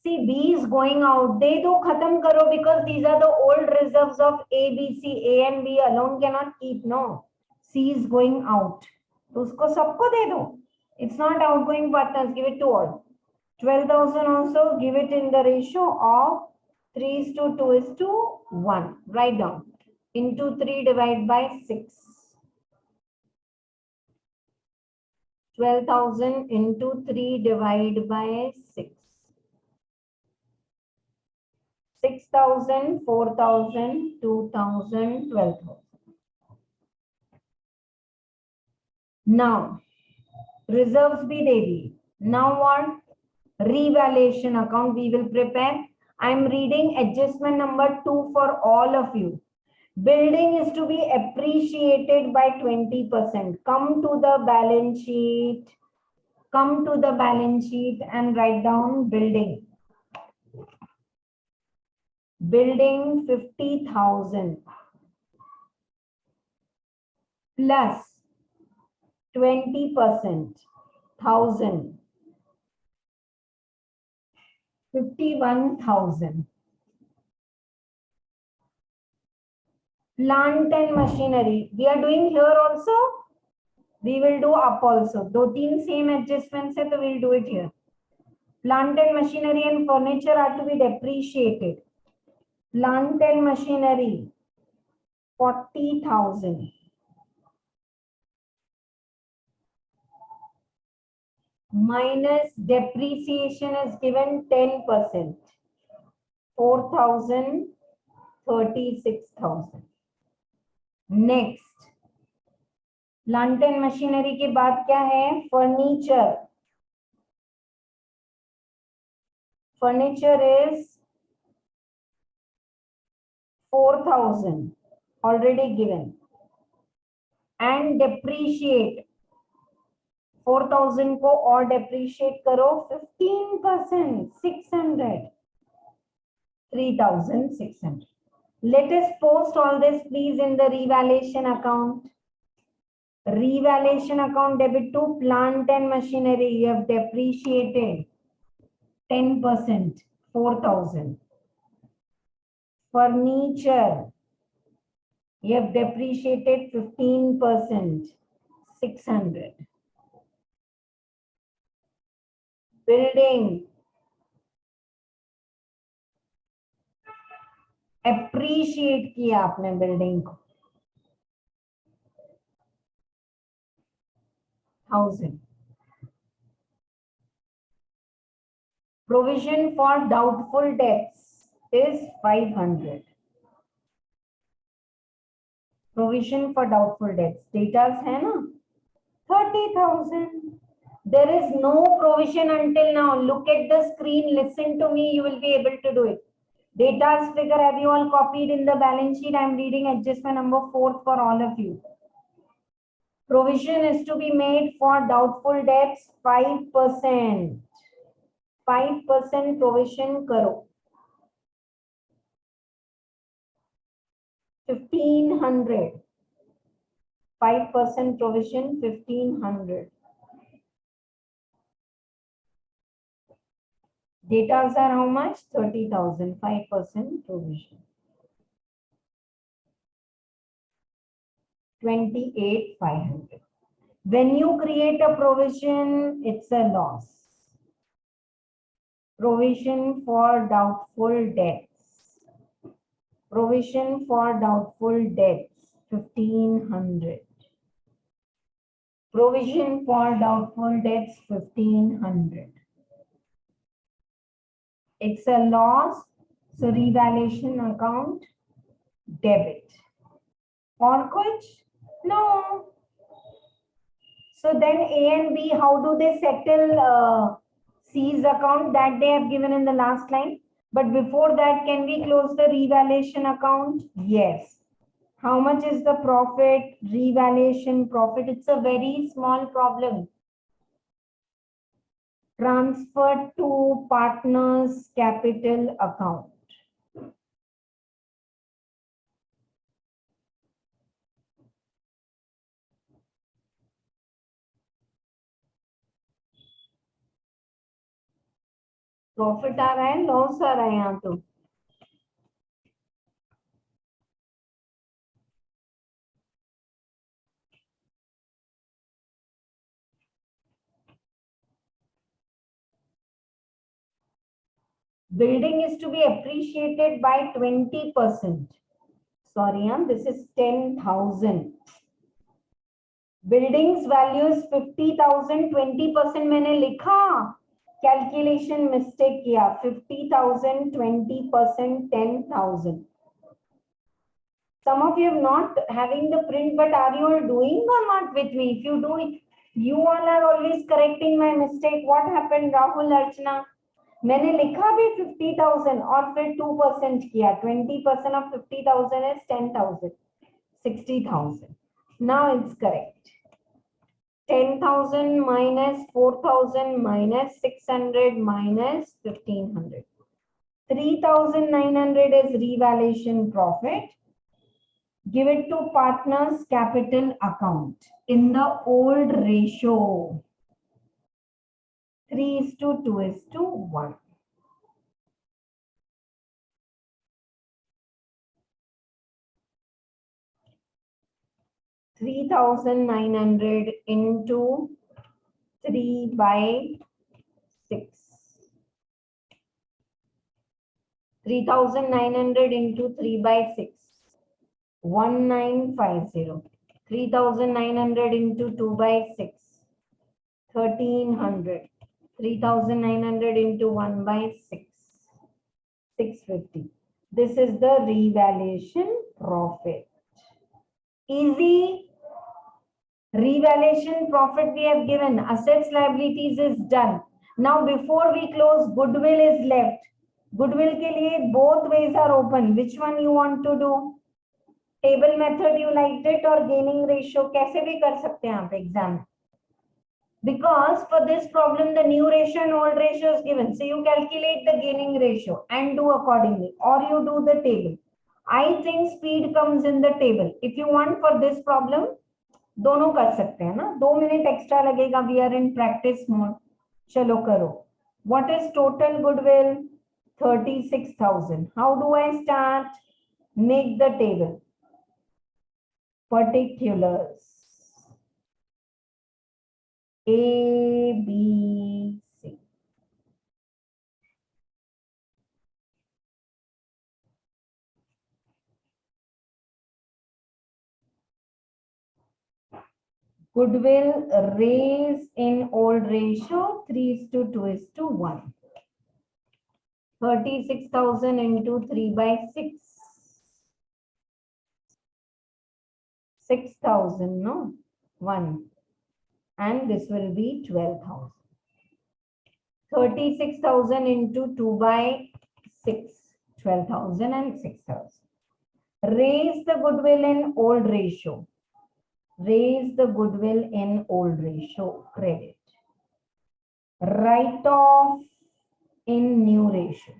See, B is going out. They do khatam karo because these are the old reserves of A, B, C. A and B alone cannot keep, no. C is going out. तो उसको सबको दे दो. It's not outgoing partners. Give it to all. 12,000 also give it in the ratio of 3:2:1. Write down. Into 3 divide by 6. 12,000 into 3 divide by 6. 6,000, 4,000, 2,000, 12,000. Now, reserves bhi de di. Now what? Revaluation account we will prepare. I am reading adjustment number 2 for all of you. Building is to be appreciated by 20%. Come to the balance sheet. Come to the balance sheet and write down building. Building 50,000 plus 20%, 1,000. 51,000. Plant and machinery. We are doing here also. We will do up also. दो तीन same adjustments है तो we'll do it here. Plant and machinery and furniture are to be depreciated. Plant and machinery 40,000. Minus depreciation is given 10%. 4,000, 36,000. Next, plant and machinery के बाद क्या है? Furniture. Furniture is 4,000 already given. And depreciate. 4,000 को और depreciate करो 15%, 600. 3,600. Let us post all this please in the revaluation account. Revaluation account debit to plant and machinery. You have depreciated 10%, 4,000. Furniture. You have depreciated 15%, 600. Building. Appreciate किया आपने building को 1,000. Provision for doubtful debts is 500. Provision for doubtful debts. Data है ना 30,000. There is no provision until now. Look at the screen. Listen to me. You will be able to do it. Data's figure have you all copied in the balance sheet? I am reading adjustment number 4 for all of you. Provision is to be made for doubtful debts 5%. 5% provision karo. 1,500. 5% provision 1,500. Datas are how much? 30,000. 5% provision. 28,500. When you create a provision, it's a loss. Provision for doubtful debts. Provision for doubtful debts, 1,500. Provision for doubtful debts, 1,500. It's a loss, so revaluation account, debit. Or kuch? No. So then A and B, how do they settle C's account that they have given in the last line. But before that, can we close the revaluation account? Yes. How much is the profit? Revaluation profit. It's a very small problem. Transfer to partners capital account. Profit आ रहा है, loss आ रहा है यहाँ तो. Building is to be appreciated by 20%. Sorry, this is 10,000. Buildings values 50,000, 20% मैंने लिखा, calculation mistake किया. 50,000, 20%, 10,000. Some of you are not having the print, but are you all doing or not with me? If you do it, you all are always correcting my mistake. What happened, Rahul, Archana? मैंने लिखा भी 50,000 और फिर 2% किया. 20% of 50,000 is 10,000, 60,000. Now it's correct. 10,000 minus 4,000 minus 600 minus 1,500. 3,900 is revaluation profit. Give it to partners capital account in the old ratio. 3:2:1. 3,900 into 3/6. 3,900 into 3/6. 1950. 3,900 into 2/6. 1,300. 3,900 into 1/6. 650. This is the revaluation profit. Easy. Revaluation profit we have given. Assets liabilities is done. Now before we close, goodwill is left. Goodwill के लिए both ways are open. Which one you want to do? Table method you liked it or gaining ratio? कैसे भी कर सकते हैं आप exam. Because for this problem the new ratio and old ratio is given. So you calculate the gaining ratio and do accordingly, or you do the table. I think speed comes in the table. If you want for this problem, दोनों कर सकते हैं ना. 2 minute extra लगेगा. We are in practice mode. चलो करो. What is total goodwill? 36,000. How do I start? Make the table. Particulars A, B, C. Goodwill raise in old ratio 3:2:1. 36,000 into 3/6. 6,000, no? 1. And this will be 12,000. 36,000 into 2/6. 12,000 and 6,000. Raise the goodwill in old ratio. Raise the goodwill in old ratio. Credit. Write off in new ratio.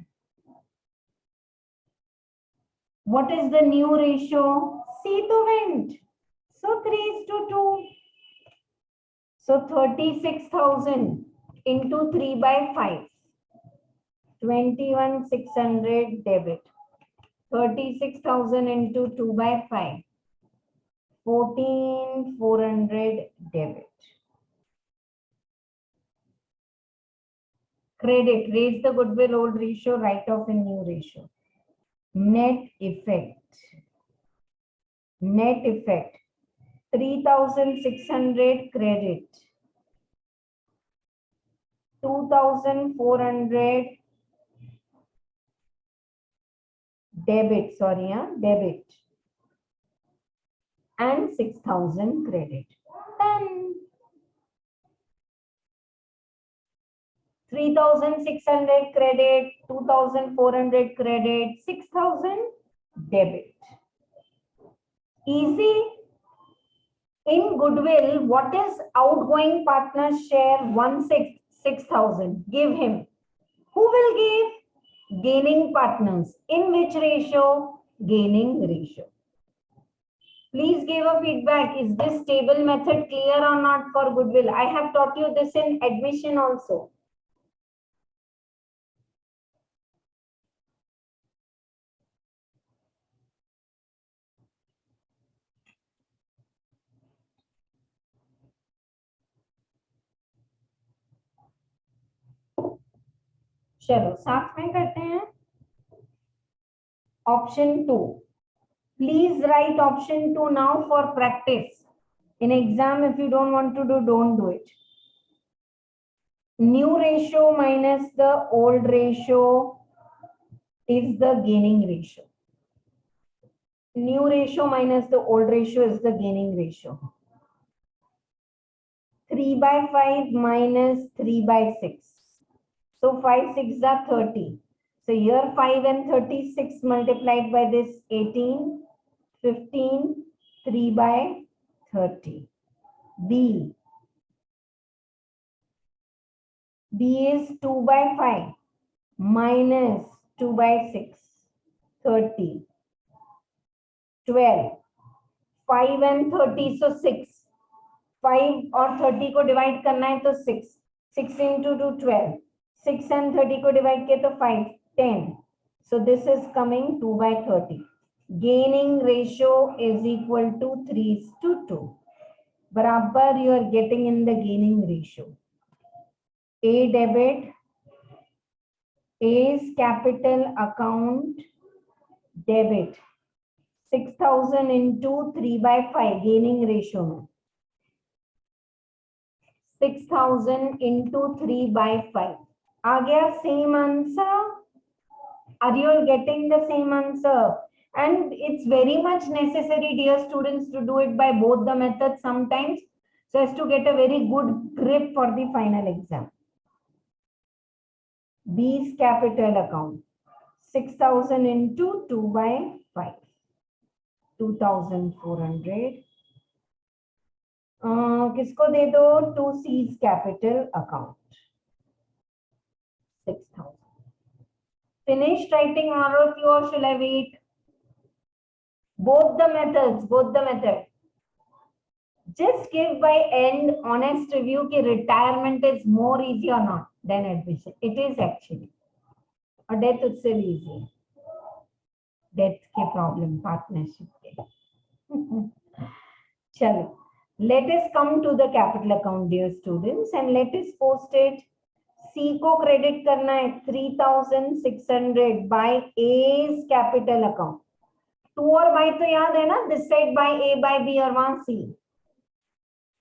What is the new ratio? C to went. So 3:2. So 36,000 into 3/5. 21,600 debit. 36,000 into 2/5. 14,400 debit. Credit. Raise the goodwill old ratio, write off in new ratio. Net effect. Net effect. 3,600 credit. 2,400 debit. Sorry, debit. And 6,000 credit. Done. 3,600 credit, 2,400 credit, 6,000 debit. Easy. In goodwill, what is outgoing partner's share? 6,000. Give him. Who will give? Gaining partners. In which ratio? Gaining ratio. Please give a feedback. Is this table method clear or not for goodwill? I have taught you this in admission also. चलो साथ में करते हैं. Option 2. Please write option 2 now for practice. In exam, if you don't want to do, don't do it. New ratio minus the old ratio is the gaining ratio. New ratio minus the old ratio is the gaining ratio. 3 by 5 minus 3 by 6. So 5 6 are 30. So here 5 and 36 multiplied by this 18, 15, 3 by 30. B. B is 2 by 5 minus 2 by 6, 30. 12. 5 and 30, so 6. 5 और 30 को divide करना है तो 6. 6 into 2, 12. 6 and 30 को divide किया तो 5, 10. So this is coming 2 by 30. Gaining ratio is equal to 3:2. Barabar you are getting in the gaining ratio. A debit, A's capital account debit. 6,000 into 3 by 5 gaining ratio में. 6,000 into 3 by 5. आ गया same answer. Are you all getting the same answer? And it's very much necessary, dear students, to do it by both the methods sometimes, so as to get a very good grip for the final exam. B's capital account. 6,000 into 2 by 5. 2,400. किसको दे दो? To C's capital account. 6,000. Finished writing all of you, or shall I wait? Both the methods, both the method. Just give by end honest review कि retirement is more easy or not than admission. It is actually. और death उससे भी easy है. Death के problem, partnership के. चलो. Let us come to the capital account, dear students, and let us post it. C को credit करना है 3,600 by A's capital account. 2 और by तो याद है ना, this side by A by B और वहां C.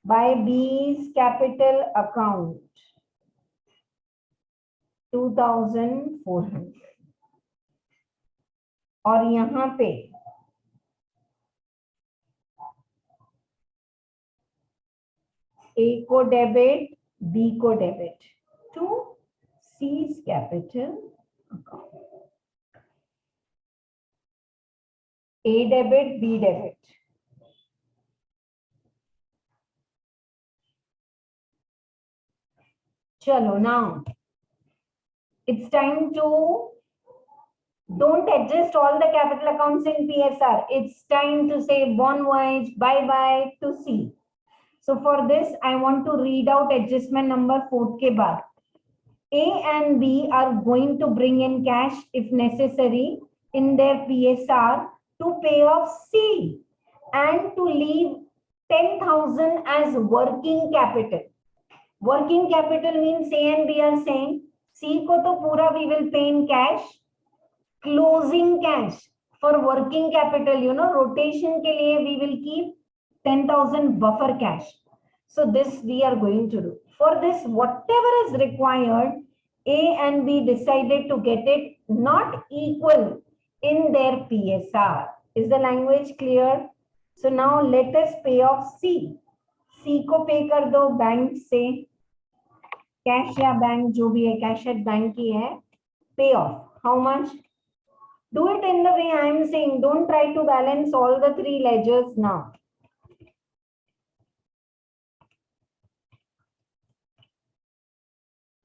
By B's capital account 2,400. और यहाँ पे A को डेबिट, B को debit to C's capital account. A debit, B debit. Chalo, now it's time to don't adjust all the capital accounts in PSR. It's time to say bon voyage, bye bye to C. So for this, I want to read out adjustment number 4 के बाद. A and B are going to bring in cash if necessary in their PSR to pay off C and to leave 10,000 as working capital. Working capital means A and B are saying C को तो पूरा we will pay in cash. Closing cash for working capital, you know, rotation के लिए we will keep 10,000 buffer cash. So this we are going to do. For this, whatever is required, A and B decided to get it not equal in their PSR. Is the language clear? So now let us pay off C. C को pay कर दो bank से. Cash या bank जो भी है, cash at bank की है, पे of how much? Do it in the way I am saying. Don't try to balance all the three ledgers now.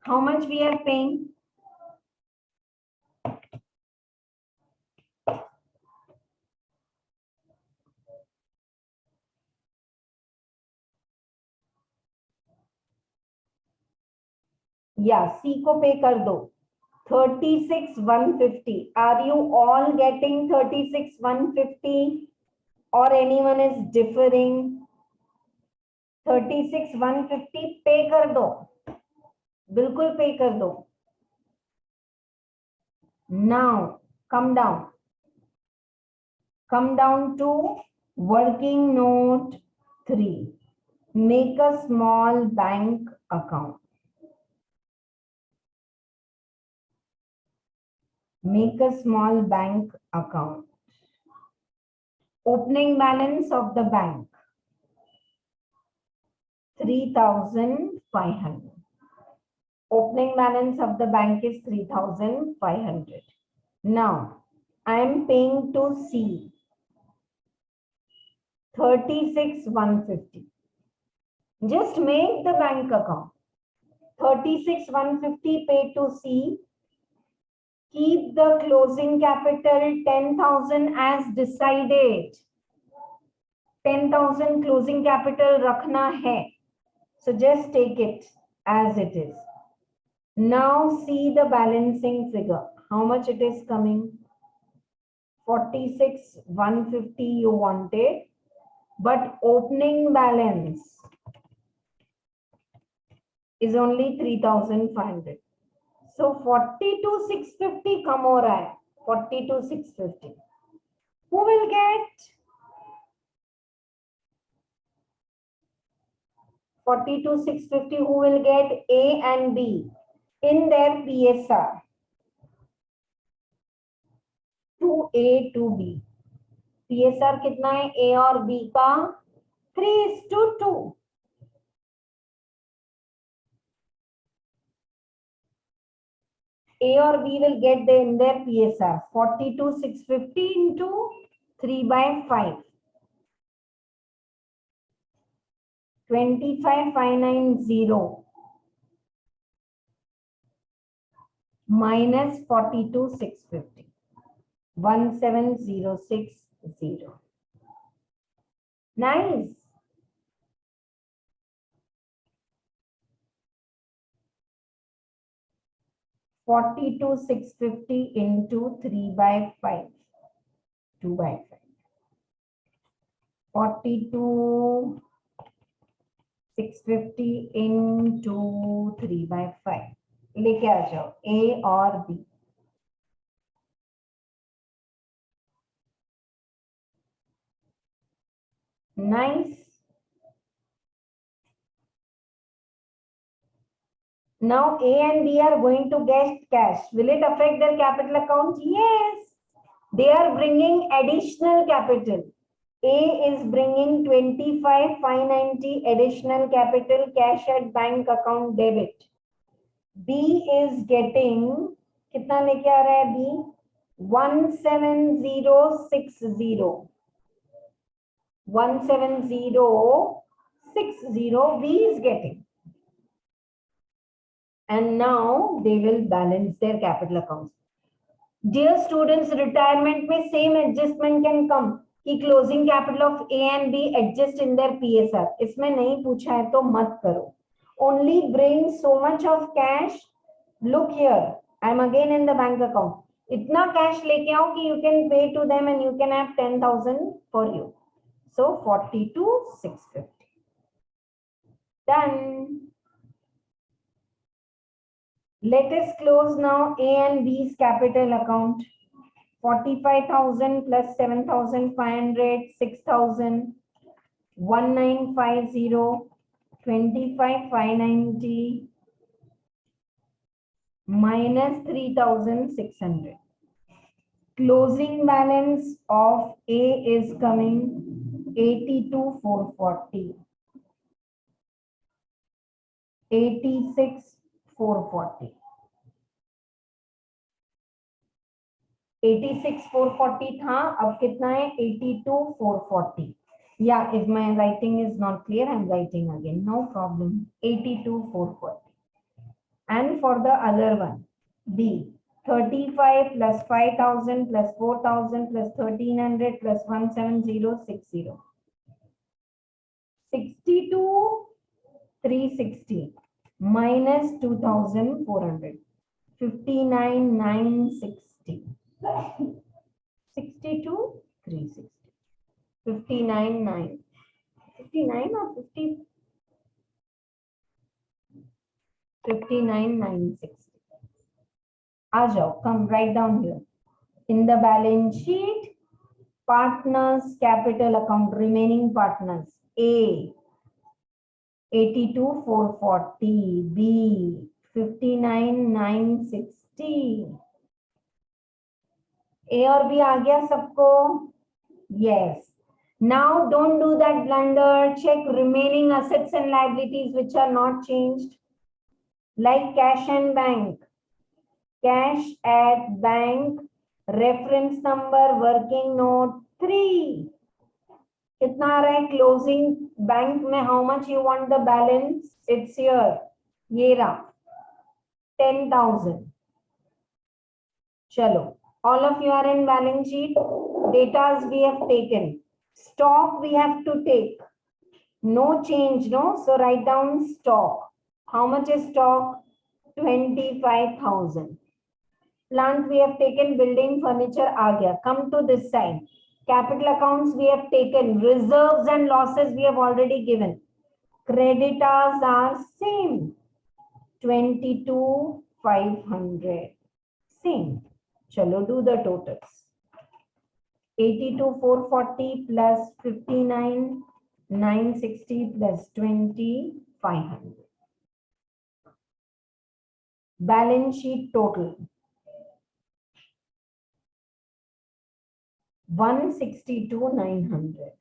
How much we are paying? Yeah, C को पे कर दो 36,150. Are you all getting 36,150 or anyone is differing? 36,150 पे कर दो, बिल्कुल पे कर दो. Now come down to working note 3. Make a small bank account. Make a small bank account. Opening balance of the bank 3,500. Opening balance of the bank is 3,500. Now I am paying to C 36,150. Just make the bank account. 36,150 paid to C. Keep the closing capital 10,000 as decided. 10,000 closing capital रखना है. So just take it as it is. Now see the balancing figure. How much it is coming? 46,150 you wanted, but opening balance is only 3,500. So 42,650 कम हो रहा है. 42,650. Who will get 42,650? Who will get A and B in their PSR? To A to B. PSR कितना है A और B का? 3:2. A or B will get in their PSR 42,650 into 3/5. 25,590 minus 42,650. 17,060. Nice. $42,650 into 3/5. 2/5. 42,650 into 3/5. लेके आ जाओ A और B. Nice. Now A and B are going to get cash. Will it affect their capital account? Yes. They are bringing additional capital. A is bringing 25,590 additional capital cash at bank account debit. B is getting कितना लेके आ रहा है B? 17,060. 17,060 B is getting. And now they will balance their capital accounts. Dear students, retirement में same adjustment can come कि closing capital of A and B adjust in their PSR. इसमें नहीं पूछा है तो मत करो. Only bring so much of cash. Look here, I am again in the bank account. इतना cash लेके आओ कि you can pay to them and you can have 10,000 for you. So 42,650. Done. Let us close now A and B's capital account. 45,000 plus 7,500, 6,000, 1950, 25,590 minus 3,600. Closing balance of A is coming 82,440. 86 440. 86 440 था, अब कितना है? 82 440. Yeah, if my writing is not clear, I'm writing again, no problem. 82 440. And for the other one, B, 35 plus 5000 plus 4000 plus 1300 plus 17060. 62 360 minus 2400. 59 960. 62 360. 59 9. 59 or 50? 59 960. आ जाओ, come write down here. In the balance sheet, partners capital account, remaining partners, A 82 440, B 59 960. A और B आ गया सबको? Yes. Now don't do that blunder. Check remaining assets and liabilities which are not changed. Like cash and bank. Cash at bank, reference number, working note 3. कितना आ रहा है? Closing bank में how much you want the balance? It's here. ये रहा 10,000. चलो, all of you are in balance sheet. Datas we have taken. Stock we have to take. No change, no? So write down stock. How much is stock? 25,000. Plant we have taken, building furniture aa gaya. Come to this side. Capital accounts we have taken. Reserves and losses we have already given. Creditors are same. 22,500. Same. Chalo, do the totals. 82 440 plus 59 960 plus 2,500. Balance sheet total 162 900.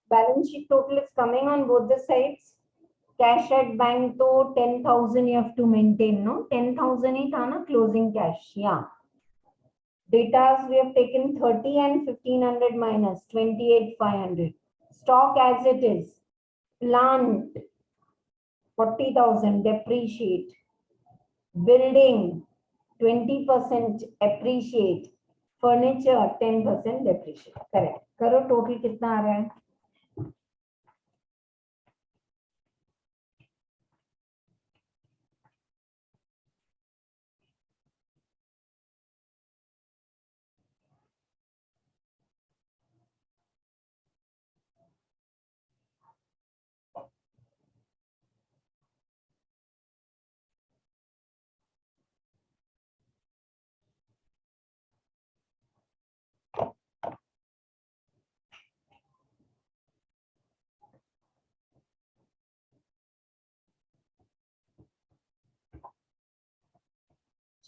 Balance sheet total is coming on both the sides. Cash at bank to 10,000 you have to maintain, no? 10,000 ही था ना closing cash. Yeah. Datas we have taken 30 and 1,500 minus 28,500. Stock as it is. Plant 40,000 depreciate. Building 20% appreciate. Furniture 10% depreciate. Correct. करो total कितना आ रहा है?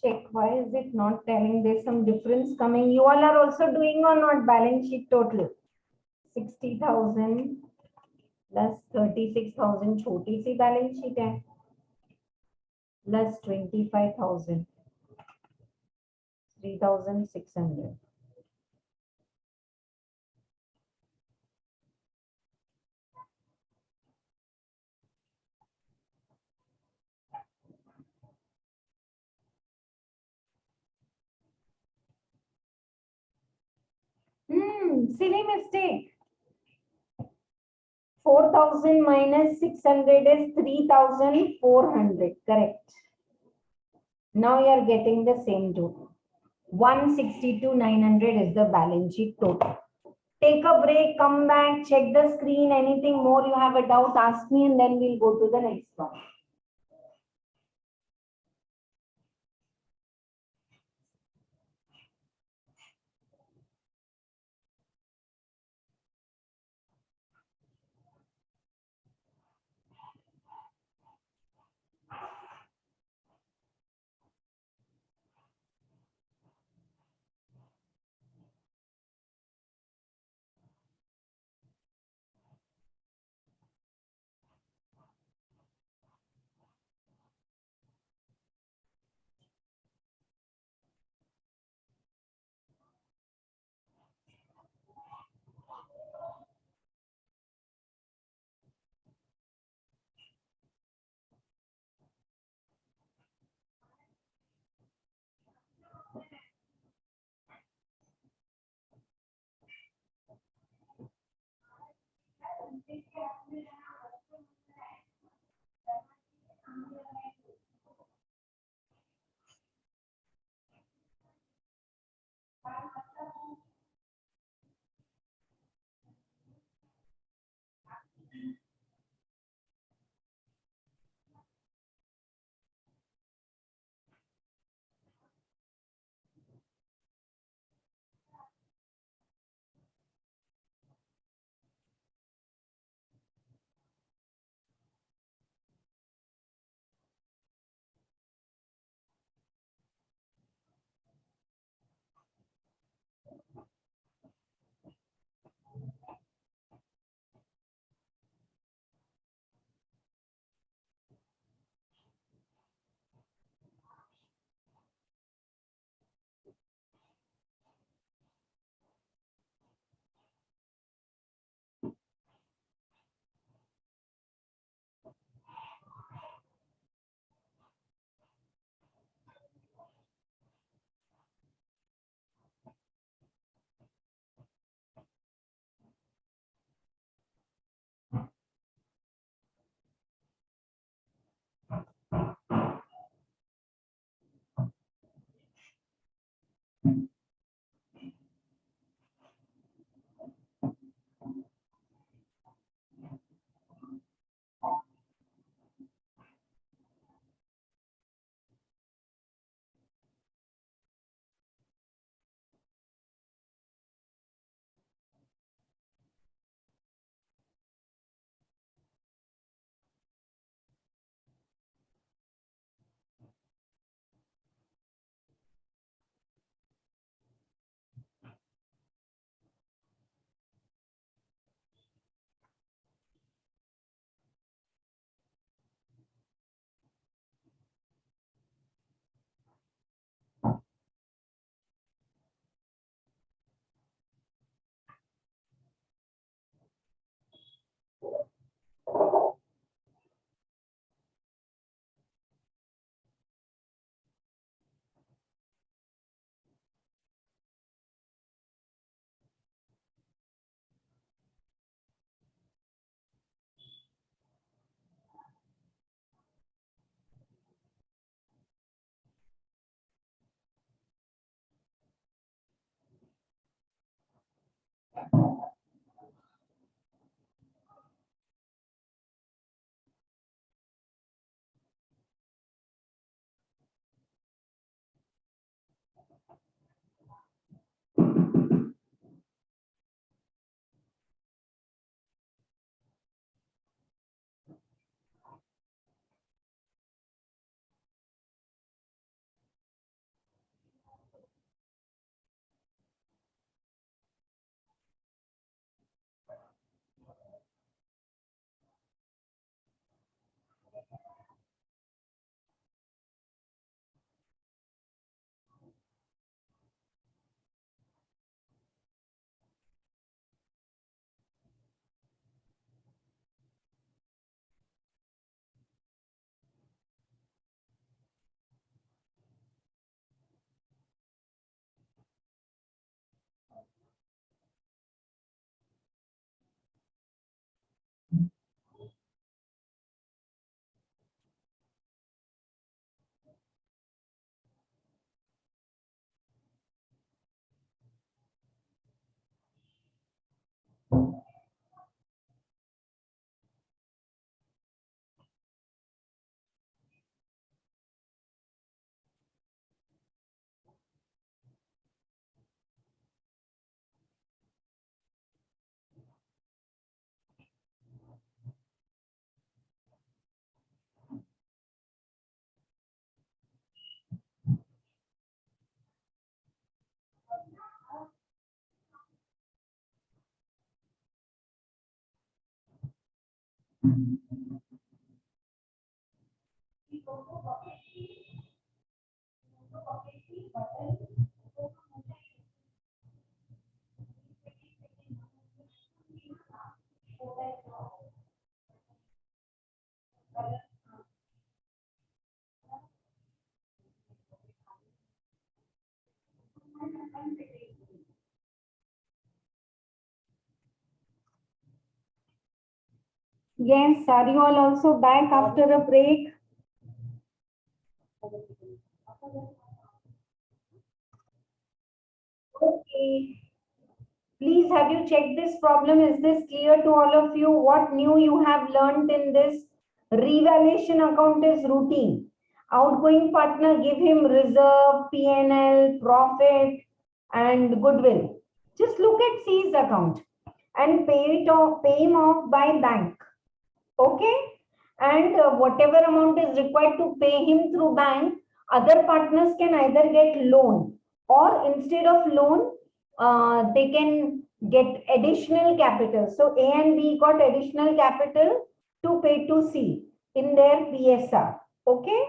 Check, why is it not telling? There's some difference coming. You all are also doing or not? Balance sheet total 60,000 plus 36,000 छोटी सी balance sheet है, plus 25,000 3,600. Silly mistake. 4,000 minus 600 is 3,400. Correct. Now you are getting the same total. 162 900 is the balance sheet total. Take a break, come back, check the screen. Anything more you have a doubt, ask me, and then we'll go to the next one. Yes, are you all also back after a break? Okay, Please, have you checked this problem? Is this clear to all of you? What new you have learned in this? Revaluation account is routine. Outgoing partner, give him reserve, P&L, profit, and goodwill. Just look at C's account and pay him off by bank. Okay? And whatever amount is required to pay him through bank, other partners can either get loan, or instead of loan, they can get additional capital. So A and B got additional capital to pay to C in their PSR. Okay?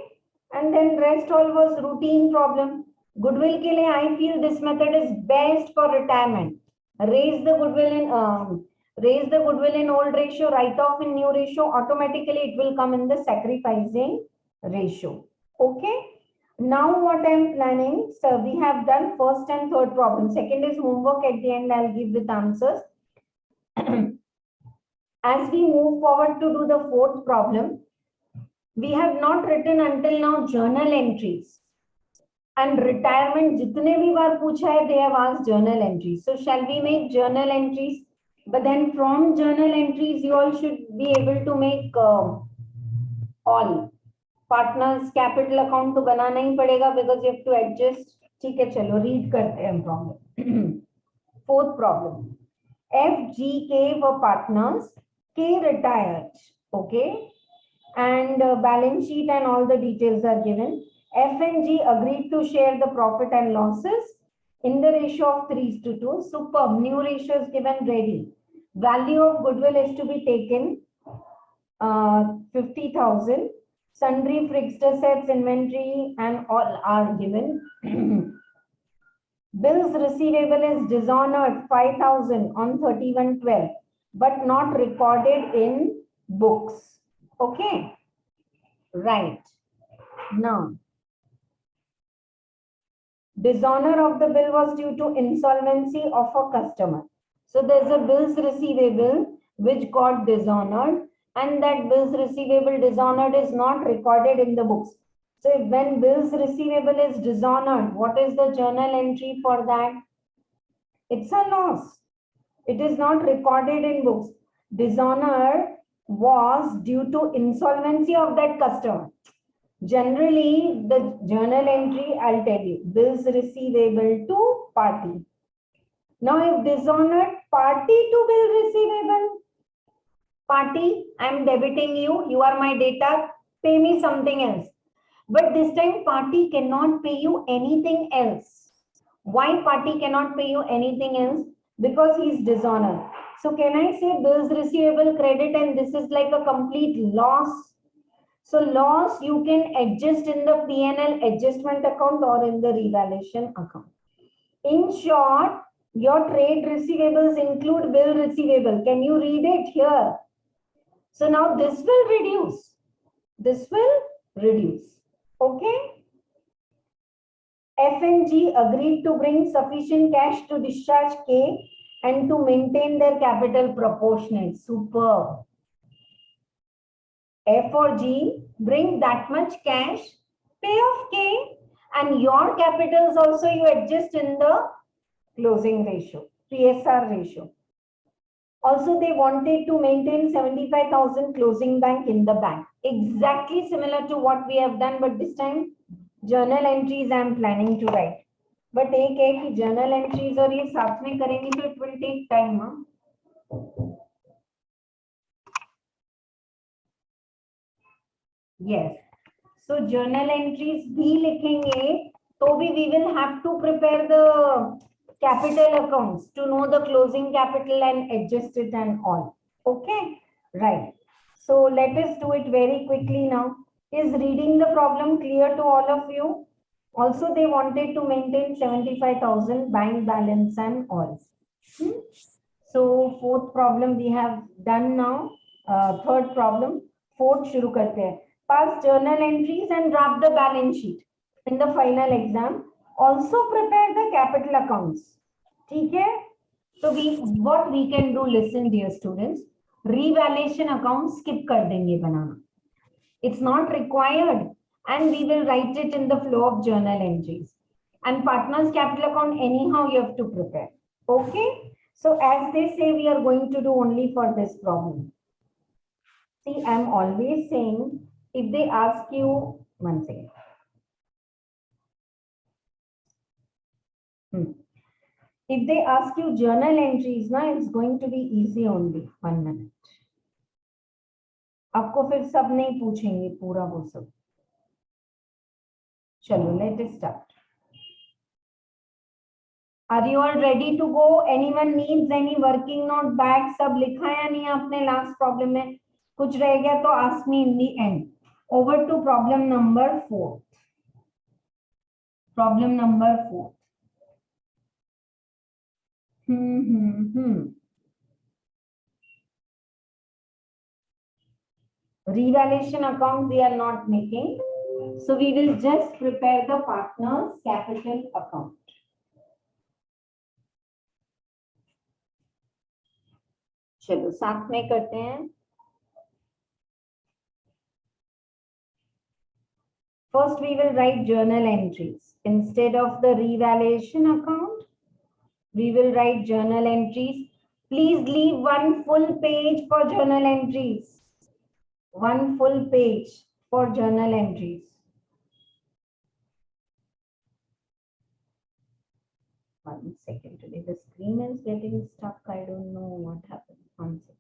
And then rest all was routine problem. Goodwill ke liye, I feel this method is best for retirement. Raise the goodwill in old ratio, write off in new ratio, automatically it will come in the sacrificing ratio. Okay? Now what I am planning, so we have done first and third problem. Second is homework. At the end, I'll give with answers. As we move forward to do the fourth problem, we have not written until now journal entries. And retirement, jitne bhi baar pucha hai, they have asked journal entries. So shall we make journal entries? But then from journal entries, you all should be able to make all. Partners capital account to बनाना ही पड़ेगा because you have to adjust. ठीक है, चलो read करते हैं problem. Fourth problem. F, G, K were partners. K retired. Okay. And balance sheet and all the details are given. F and G agreed to share the profit and losses in the ratio of 3:2. Superb. New ratio is given ready. Value of goodwill is to be taken 50,000. Sundry fixed assets, inventory, and all are given. Bills receivable is dishonored 5,000 on 31/12, but not recorded in books. Okay, right. Now, dishonor of the bill was due to insolvency of a customer. So there's a bills receivable which got dishonored, and that bills receivable dishonored is not recorded in the books. So if when bills receivable is dishonored, what is the journal entry for that? It's a loss. It is not recorded in books. Dishonor was due to insolvency of that customer. Generally, the journal entry, I'll tell you, bills receivable to party. Now, if dishonored party to bill receivable, party, I'm debiting you, you are my data, pay me something else. But this time party cannot pay you anything else. Why party cannot pay you anything else? Because he's dishonored. So can I say bills receivable credit and this is like a complete loss? So loss you can adjust in the P&L adjustment account or in the revaluation account. In short, your trade receivables include bill receivable. Can you read it here? So now this will reduce. This will reduce. Okay. F and G agreed to bring sufficient cash to discharge K and to maintain their capital proportionate. Superb. F or G bring that much cash, pay off K, and your capitals also you adjust in the closing ratio, PSR ratio. Also, they wanted to maintain 75,000 closing bank in the bank. Exactly similar to what we have done, but this time journal entries I am planning to write. But एक है कि journal entries और ये साथ में करेंगे तो it will take time. Yes. So journal entries भी लिखेंगे तो भी we will have to prepare the capital accounts to know the closing capital and adjust it and all. Okay, right. So let us do it very quickly now. Is reading the problem clear to all of you? Also, they wanted to maintain 75,000 bank balance and all. So fourth problem we have done now. Third problem. Fourth शुरू करते हैं. Pass journal entries and draft the balance sheet in the final exam. Also prepare the capital accounts. Okay? So what we can do, listen dear students, revaluation accounts skip kar denge banana. It's not required and we will write it in the flow of journal entries. And partners capital account, anyhow, you have to prepare. Okay. So as they say, we are going to do only for this problem. See, I'm always saying, if they ask you, one second. If they ask you journal entries, now it's going to be easy only. 1 minute. आपको फिर सब नहीं पूछेंगे पूरा वो सब. चलो, let us start. Are you all ready to go? Anyone needs any working note back? सब लिखा है या नहीं आपने last problem में? कुछ रह गया तो ask me in the end. Over to problem number 4. Problem number 4. Revaluation account we are not making. So we will just prepare the partner's capital account. चलो साथ में करते हैं. First we will write journal entries. Instead of the revaluation account, we will write journal entries. Please leave one full page for journal entries. One full page for journal entries. One second, today the screen is getting stuck. I don't know what happened. One second.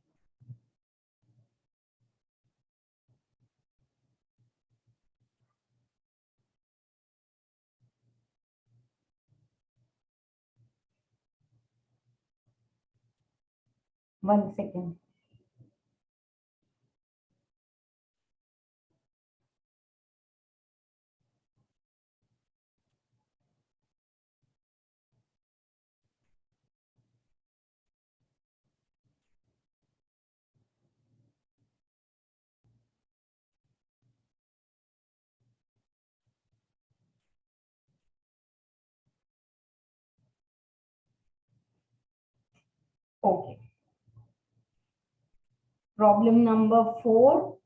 One second. Okay. Problem number 4,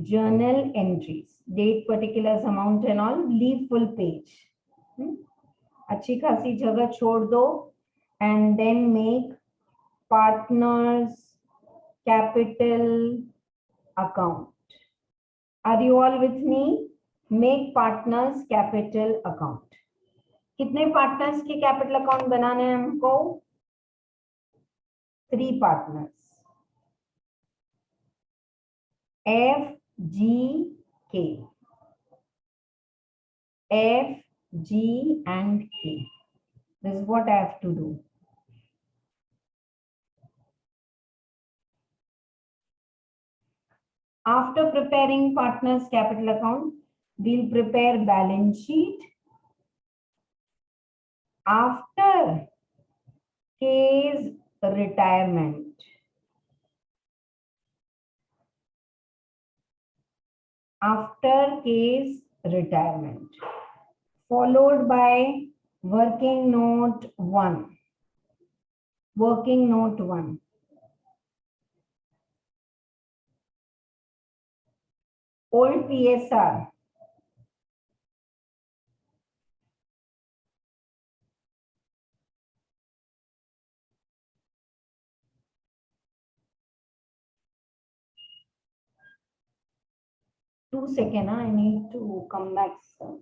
journal entries. Date, particulars, amount and all, leave full page. अच्छी खासी जगह छोड़ दो and then make partners capital account. Are you all with me? Make partners capital account. कितने partners के capital account बनाने हैं हमको? 3 partners. F, G, K. F, G and K. This is what I have to do. After preparing partners capital account, we'll prepare balance sheet. After K's retirement. After K's retirement. Followed by working note 1. Working note 1. Old PSR. Two seconds, I need to come back. Sir.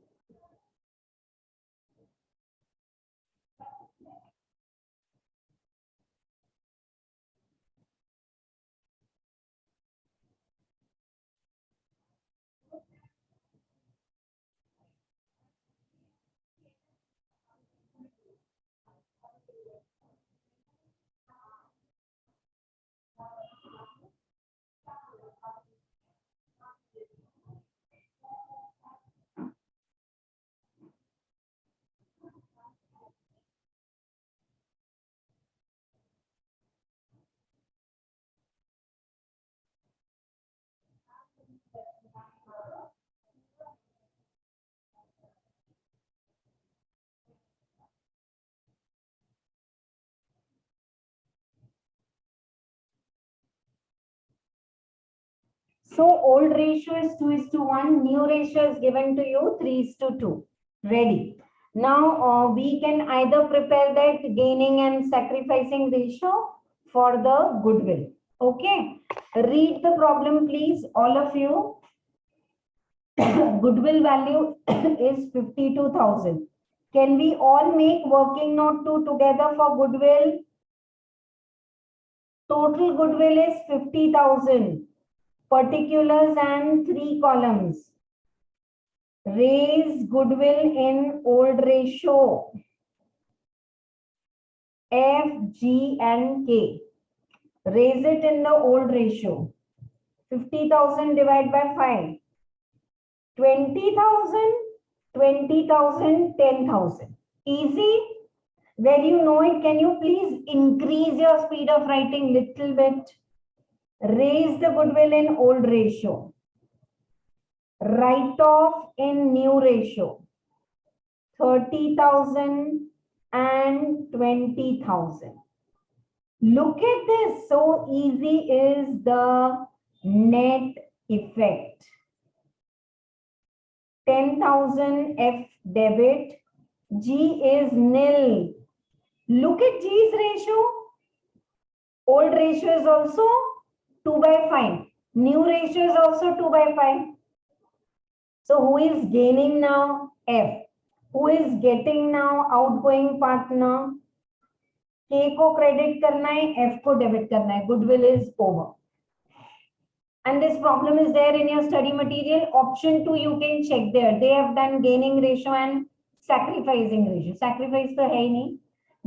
So old ratio is 2:1, new ratio is given to you 3:2. Ready. Now we can either prepare that gaining and sacrificing ratio for the goodwill. Okay, read the problem please, all of you. Goodwill value is 52,000. Can we all make working note 2 together for goodwill? Total goodwill is 50,000. Particulars and 3 columns. Raise goodwill in old ratio. F, G and K. Raise it in the old ratio. 50,000 divided by 5. 20,000, 20,000, 10,000. Easy. Where you know it, can you please increase your speed of writing little bit? Raise the goodwill in old ratio. Write off in new ratio. 30,000 and 20,000. Look at this. So easy is the net effect. 10,000 F debit. G is nil. Look at G's ratio. Old ratio is also 2 by 5. New ratio is also 2 by 5. So who is gaining now? F. Who is getting now? Outgoing partner. K को credit करना है, F को debit करना है. Goodwill is over. And this problem is there in your study material. Option 2 you can check there. They have done gaining ratio and sacrificing ratio. Sacrifice तो है ही नहीं.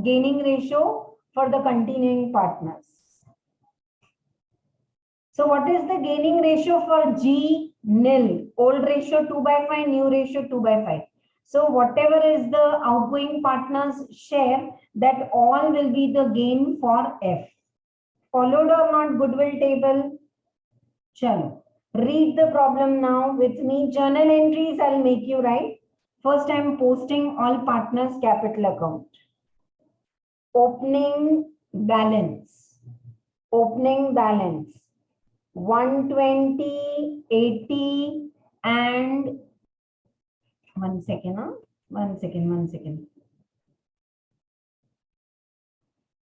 Gaining ratio for the continuing partners. So what is the gaining ratio for G? Nil. Old ratio 2 by 5, new ratio 2 by 5. So whatever is the outgoing partners share, that all will be the gain for F. Followed or not goodwill table? Chalo. Read the problem now with me. Journal entries I'll make you write. First I'm posting all partners capital account. Opening balance. Opening balance. 120, 80 and one second.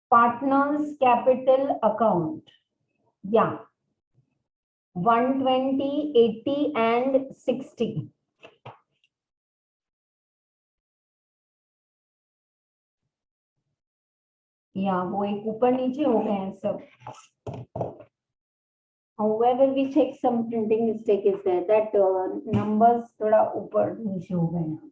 Partners capital account. Yeah. 120, 80 and 60. Yeah, वो एक ऊपर नीचे हो गए हैं सब. However, we check some printing mistake is there. That numbers थोड़ा ऊपर नीचे हो गए हैं.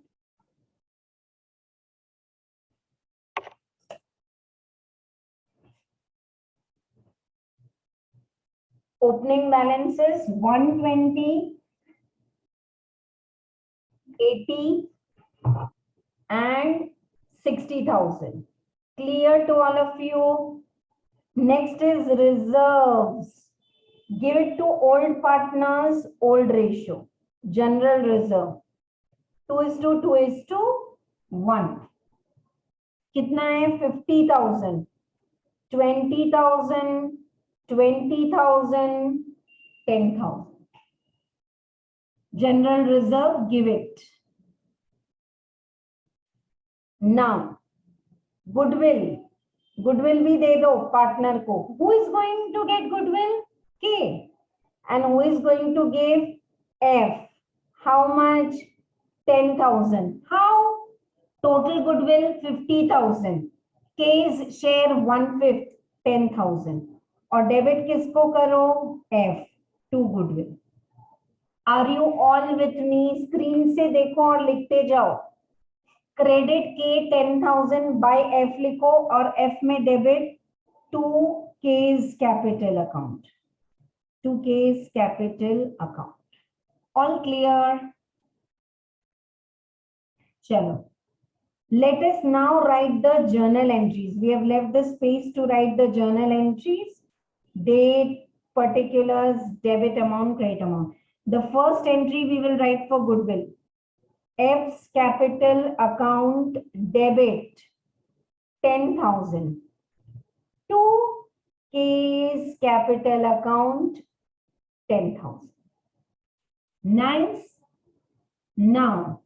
Opening balances 120, 80 and 60,000. Clear to all of you? Next is reserves. Give it to old partners, old ratio. General reserve. 2:1. कितना है? 50,000. 20,000. 20,000, 10,000. General reserve, give it. Now, goodwill. Goodwill भी दे दो partner को. Who is going to get goodwill? K. And who is going to give? F. How much? 10,000. How? Total goodwill 50,000. K's share 1/5, 10,000. और debit किसको करो? F to goodwill. Are you all with me? Screen से देखो और लिखते जाओ. Credit के 10,000 bye F लिखो और F में debit to K's capital account. To K's capital account. All clear? चलो. Let us now write the journal entries. We have left the space to write the journal entries. Date, particulars, debit amount, credit amount. The first entry we will write for goodwill. F's capital account debit 10,000 to K's capital account 10,000. Nice. Now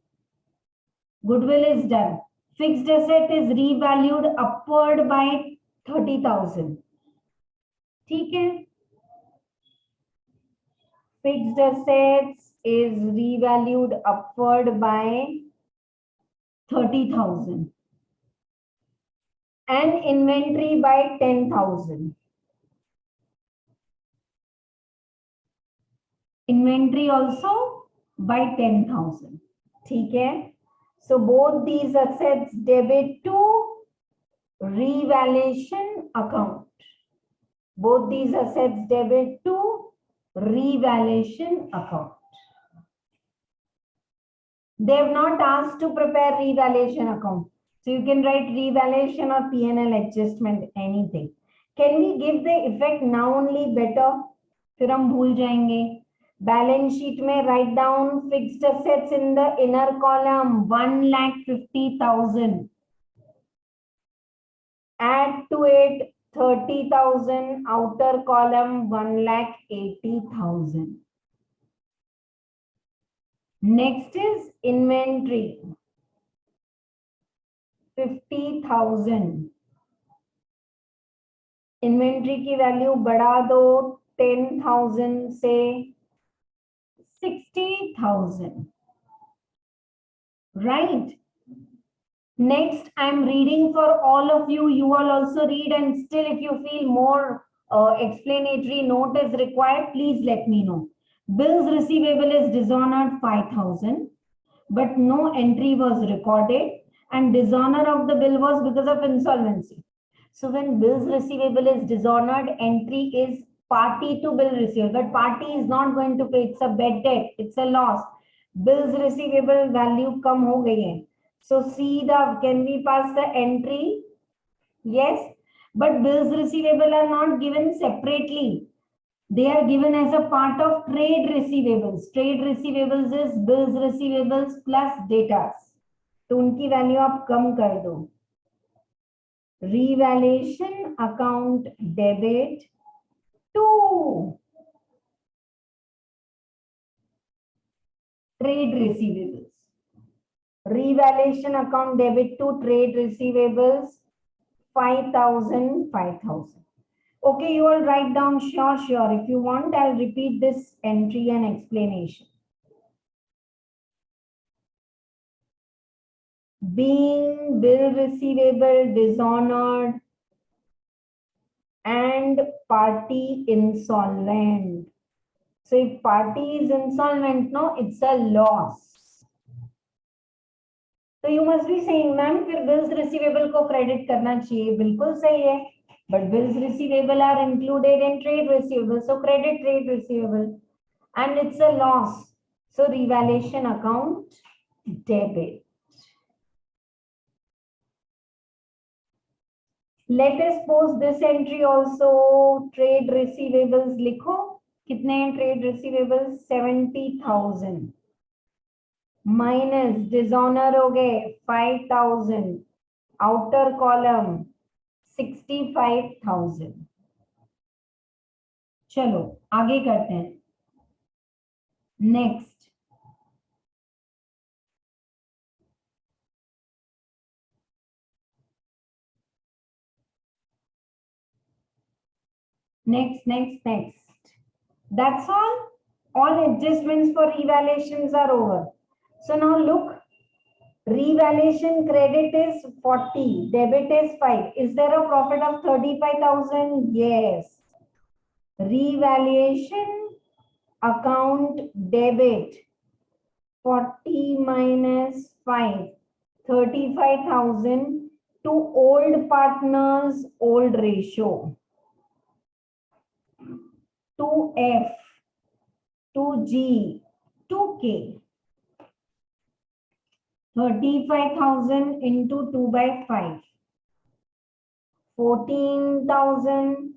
Goodwill is done. Fixed asset is revalued upward by 30,000. ठीक है? Fixed assets is revalued upward by 30,000. And inventory by 10,000. Inventory also by 10,000. ठीक है? So both these assets debit to revaluation account. Both these assets debit to revaluation account. They have not asked to prepare revaluation account. So you can write revaluation or P&L adjustment, anything. Can we give the effect now only better? फिर हम भूल जाएंगे. Balance sheet में write down fixed assets in the inner column 1,50,000. Add to it 30,000, outer column 1,80,000. Next is inventory 50,000. Inventory की value बढ़ा दो 10,000 से 60,000. Right? Next, I'm reading for all of you. You all also read, and still if you feel more explanatory note is required, please let me know. Bills receivable is dishonored 5,000, but no entry was recorded, and dishonor of the bill was because of insolvency. So when bills receivable is dishonored, entry is party to bill receivable, but party is not going to pay. It's a bad debt. It's a loss. Bills receivable value कम हो गई है. So see can we pass the entry? Yes, but bills receivable are not given separately. They are given as a part of trade receivables. Trade receivables is bills receivables plus data. तो उनकी value आप कम कर दो. Revaluation account debit to trade receivables. Revaluation account debit to trade receivables 5,000, 5,000. Okay, you all write down. Sure. If you want, I'll repeat this entry and explanation. Being bill receivable dishonored and party insolvent. So if party is insolvent, no, it's a loss. So you must be saying, ma'am, फिर bills receivable को credit करना चाहिए. बिल्कुल सही है. But bills receivable are included in trade receivable. So credit trade receivable. And it's a loss. So revaluation account debit. Let us post this entry also. Trade receivables लिखो. कितने हैं trade receivables? 70,000. Minus dishonor हो गए 5,000. Outer column 65,000. चलो आगे करते हैं. Next. Next. That's all. All adjustments for revaluations are over. So now look, revaluation credit is 40, debit is 5. Is there a profit of 35,000? Yes. Revaluation account debit 40 minus 5, 35,000 to old partners, old ratio. To F, to G, to K. 35,000 into 2 by 5. 14,000,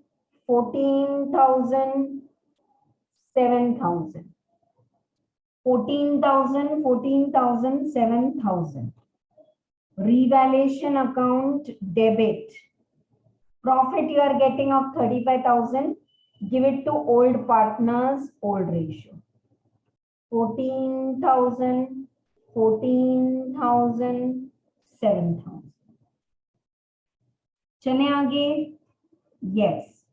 14,000, 7,000. 14,000, 14,000, 7,000. Revaluation account debit. Profit you are getting of 35,000. Give it to old partners, old ratio. 14,000, 14,000, 7,000. चले आगे. Yes.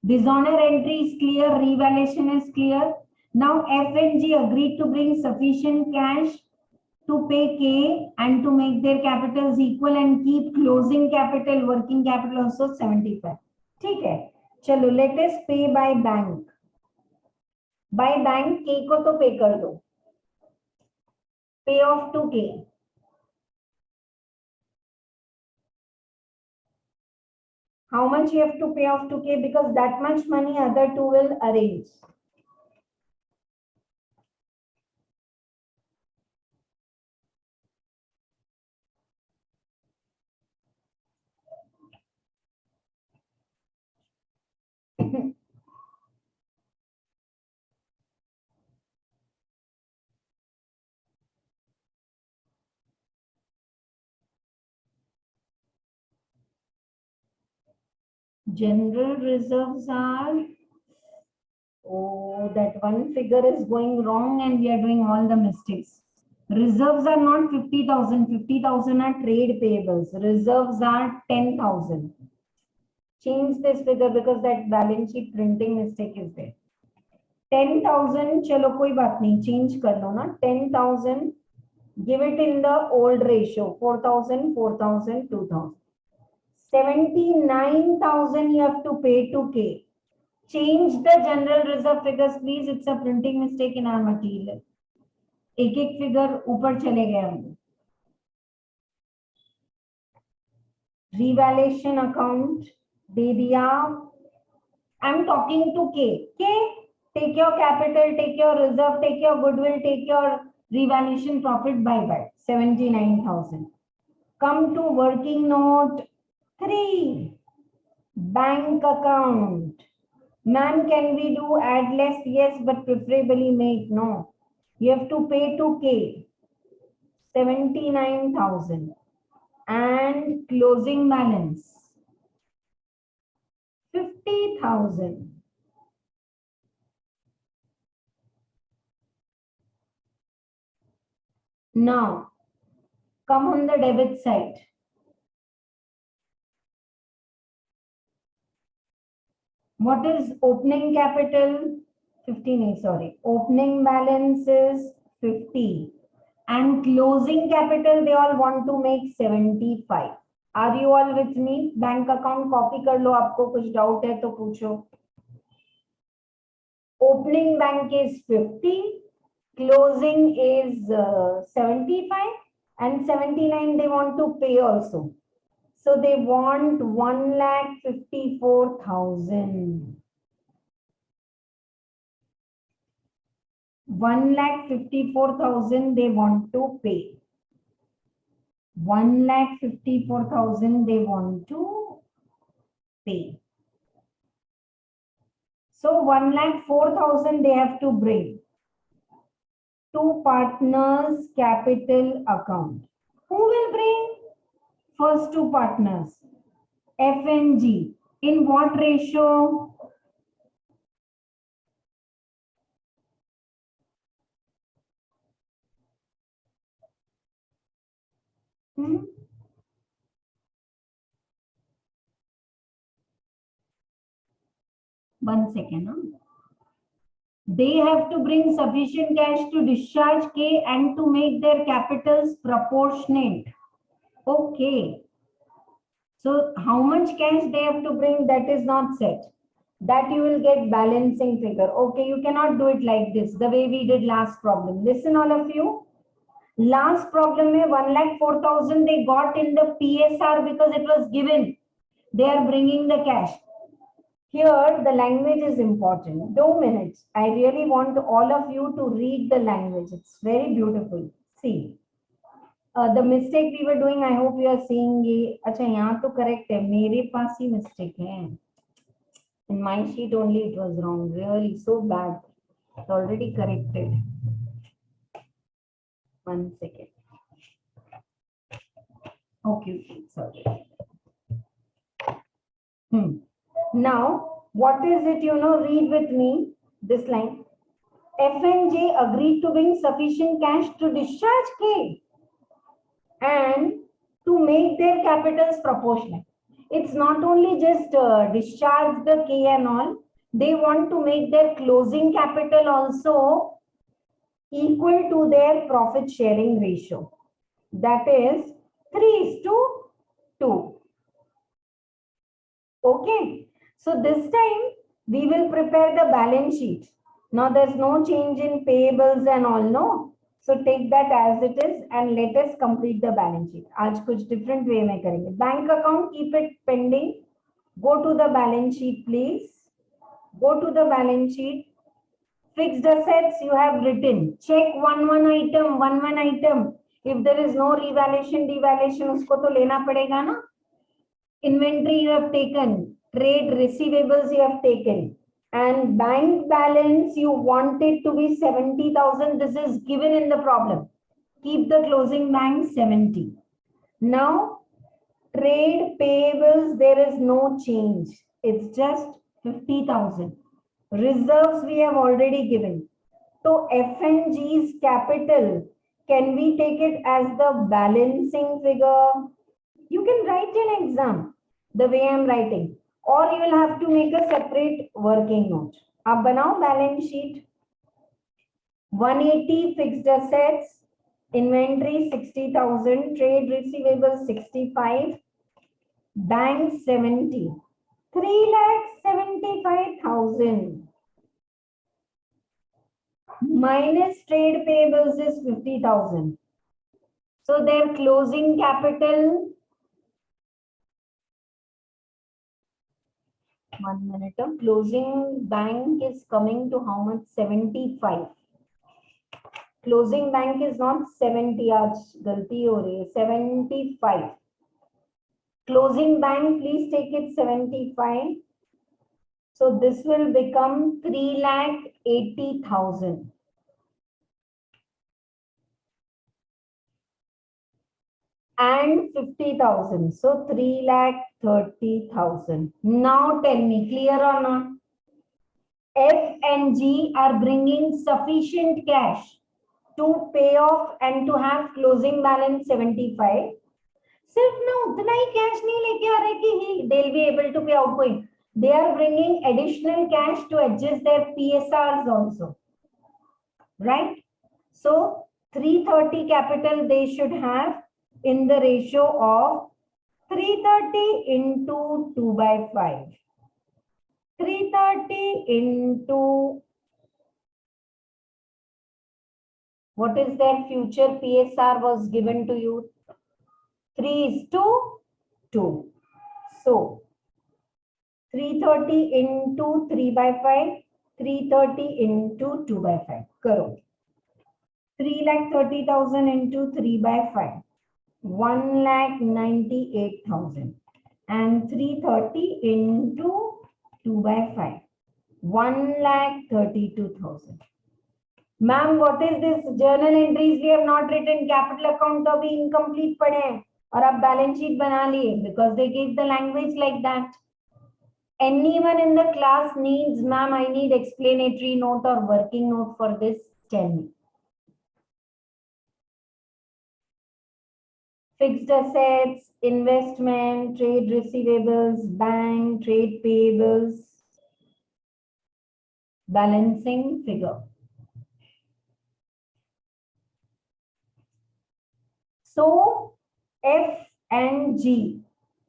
Dishonor entry is clear. Revaluation is clear. Now F and G agreed to bring sufficient cash to pay K and to make their capitals equal and keep closing capital, working capital also 75. ठीक है. चलो let us pay by bank. By bank K को तो pay कर दो. Pay off to K. How much you have to pay off to K? Because that much money other two will arrange. General reserves are, oh, that one figure is going wrong and we are doing all the mistakes. Reserves are not 50,000. 50,000 are trade payables. Reserves are 10,000. Change this figure because that balance sheet printing mistake is there. 10,000, चलो कोई बात नहीं, change कर लो ना. 10,000, give it in the old ratio. 4,000, 4,000, 2,000. 79,000 you have to pay to K. Change the general reserve figures, please. It's a printing mistake in our material. एक एक figure ऊपर चले गए हम. Revaluation account दे दिया. I'm talking to K. K, take your capital, take your reserve, take your goodwill, take your revaluation profit. Bye bye. 79,000. Come to working note 3. Bank account. Ma'am, can we do add less? Yes, but preferably make. No. You have to pay to K. 79,000. And closing balance 50,000. Now, come on the debit side. What is opening capital? 15, sorry. Opening balance is 50. And closing capital, they all want to make 75. Are you all with me? Bank account copy कर लो. आपको कुछ doubt है तो पूछो. Opening bank is 50. Closing is 75. And 79 they want to pay also. So they want 1,54,000. 1,54,000 they want to pay. 1,54,000 they want to pay. So 1,04,000 they have to bring to partners capital account. Who will bring? First two partners, F and G. In what ratio? One second. They have to bring sufficient cash to discharge K and to make their capitals proportionate. Okay. So how much cash they have to bring, that is not set. That you will get balancing figure. Okay, you cannot do it like this, the way we did last problem. Listen all of you. Last problem mein 1,04,000 they got in the PSR because it was given. They are bringing the cash. Here the language is important. 2 minutes. I really want all of you to read the language. It's very beautiful. See. The mistake we were doing, I hope you are seeing ये. अच्छा यहाँ तो correct है. मेरे पास ही mistake है. In my sheet only it was wrong. Really so bad. It's already corrected. One second. Okay, sorry. Now, what is it, read with me, this line. F and J agreed to bring sufficient cash to discharge K and to make their capitals proportionate. It's not only just discharge the K and all, they want to make their closing capital also equal to their profit sharing ratio. That is 3:2. Okay. So this time we will prepare the balance sheet. Now there's no change in payables and all, no. So take that as it is and let us complete the balance sheet. आज कुछ different way में करेंगे. Bank account, keep it pending. Go to the balance sheet, please. Go to the balance sheet. Fixed assets you have written. Check one item. If there is no revaluation, devaluation, उसको तो लेना पड़ेगा ना. Inventory you have taken. Trade receivables you have taken. And bank balance you want it to be 70,000. This is given in the problem. Keep the closing bank 70. Now, trade payables, there is no change. It's just 50,000. Reserves we have already given. So F and G's capital, can we take it as the balancing figure? You can write in exam the way I'm writing. Or you will have to make a separate working note. Ab banao balance sheet. 180 fixed assets, inventory 60,000, trade receivables 65, bank 70, 3,75,000 minus trade payables is 50,000. So their closing capital. 1 minute. Closing bank is coming to how much? 75. Closing bank is not 70. आज गलती हो रही है. 75. Closing bank, please take it 75. So this will become 3,80,000. And 50,000. So 3,30,000. Now tell me, clear or not? F and G are bringing sufficient cash to pay off and to have closing balance 75. सिर्फ ना उतना ही cash नहीं लेके आ रहे कि they'll be able to pay outgoing. They are bringing additional cash to adjust their PSRs also. Right? So 330 capital they should have in the ratio of 330 into 2 by 5. 330 into what is their future PSR was given to you? 3:2. So 330 into 3 by 5, 330 into 2 by 5. Karo. 3,30,000 into 3 by 5. 1,98,000. And 330 into 2 by 5. 1,32,000. Ma'am, what is this? Journal entries we have not written. Capital account तो अभी incomplete पड़े हैं और आप balance sheet बना लिए because they gave the language like that. Anyone in the class needs, ma'am, I need explanatory note or working note for this? Tell me. Fixed assets, investment, trade receivables, bank, trade payables, balancing figure. So F and G,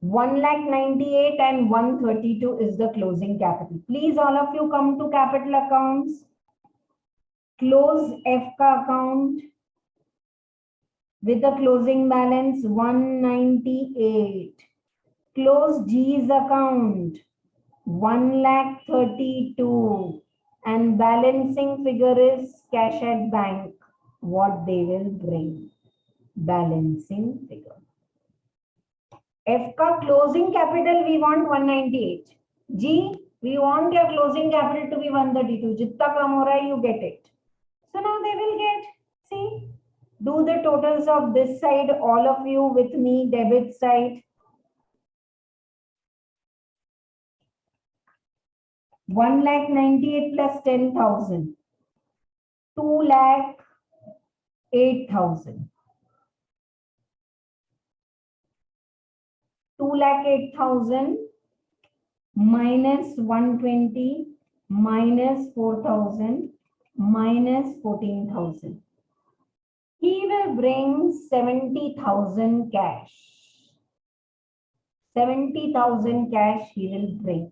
1,98,000 and 132 is the closing capital. Please all of you come to capital accounts. Close F ka account with the closing balance 198. Close G's account 1,32,000 and balancing figure is cash at bank. What they will bring. Balancing figure. F ka closing capital we want 198. G, we want your closing capital to be 132. Jitta kam ho raha hai, you get it. So now they will get, see, do the totals of this side, all of you with me, debit side. 1,98,000 plus 10,000. 2,08,000. 2,08,000 minus 120 minus 4,000 minus 14,000. He will bring 70,000 cash. 70,000 cash he will bring.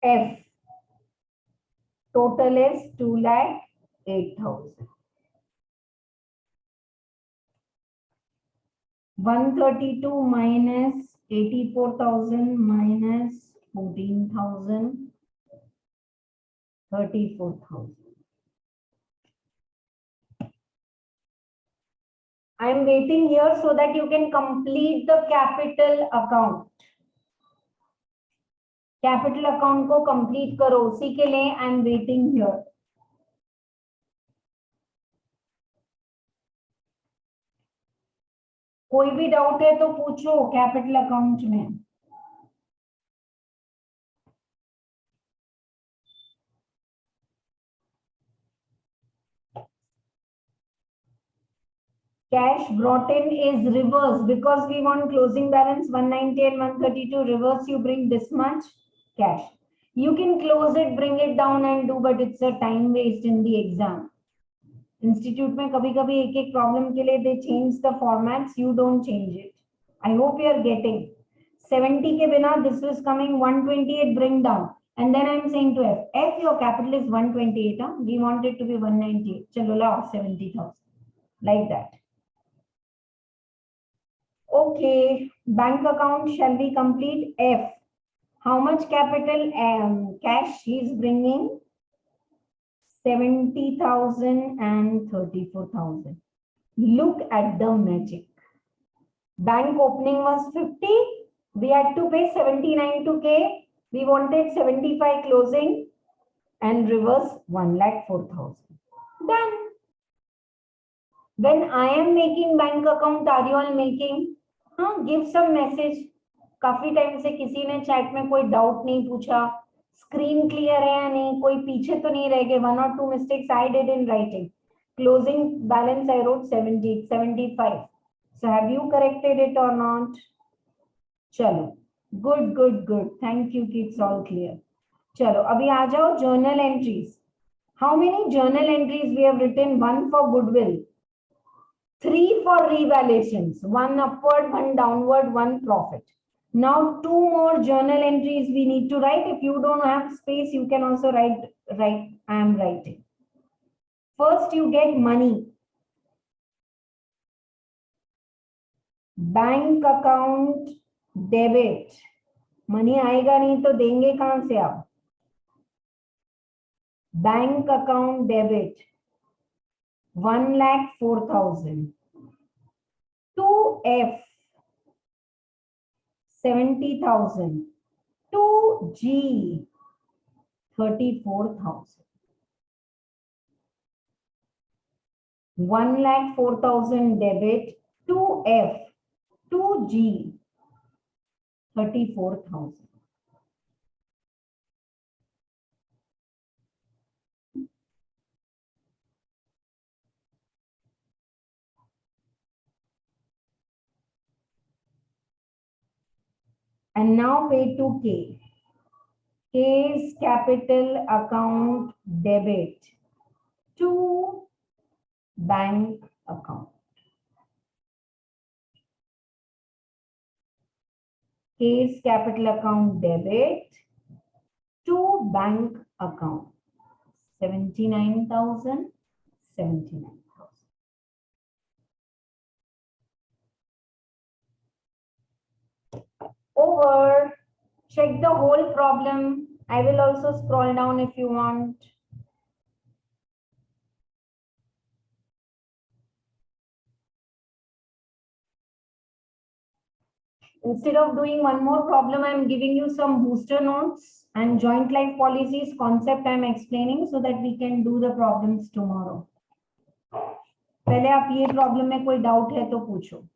F total is 2,08,000. 132 minus 84,000 minus 14,000, 34,000. I am waiting here so that you can complete the capital account. Capital account को complete करो, उसी के लिए I am waiting here. कोई भी doubt है तो पूछो कैपिटल अकाउंट में. Cash brought in is reverse because we want closing balance 190 and 132. Reverse, you bring this much cash. You can close it, bring it down and do, but it's a time waste in the exam. Institute में कभी-कभी एक-एक problem के लिए they change the formats. You don't change it. I hope you are getting. 70 के बिना this was coming 128, bring down. And then I'm saying to F, F your capital is 128. Huh? We want it to be 198. चलो लाओ 70,000. Like that. Okay, bank account shall be complete. F. How much capital cash he is bringing? 70,000 and 34,000. Look at the magic. Bank opening was 50. We had to pay 79 to K. We wanted 75 closing and reverse 1,04,000. Done. When I am making bank account, are you all making? Give some message. काफी time से किसी ने chat में कोई doubt नहीं पूछा. Screen clear है या नहीं, कोई पीछे तो नहीं रह गए. 1 or 2 mistakes I did in writing. Closing balance I wrote 70, 75. So have you corrected it or not? चलो, good, good, good. Thank you कि it's all clear. चलो अभी आ जाओ journal entries. How many journal entries we have written? 1 for goodwill, 3 for revaluations, 1 upward, 1 downward, 1 profit. Now 2 more journal entries we need to write. If you don't have space, you can also write. I am writing. First you get money. Bank account debit. Money आएगा नहीं तो देंगे कहां से आप? Bank account debit 1,04,000. 2F 70,000. 2G 34,000. 1,04,000 debit. 2F 2G 34,000. And now pay to K. K's capital account debit to bank account. K's capital account debit to bank account. 79,000, 79,000. Over. Check the whole problem. I will also scroll down if you want. Instead of doing one more problem, I am giving you some booster notes and joint life policies concept I am explaining so that we can do the problems tomorrow. पहले आप ये problem में कोई doubt है तो पूछो.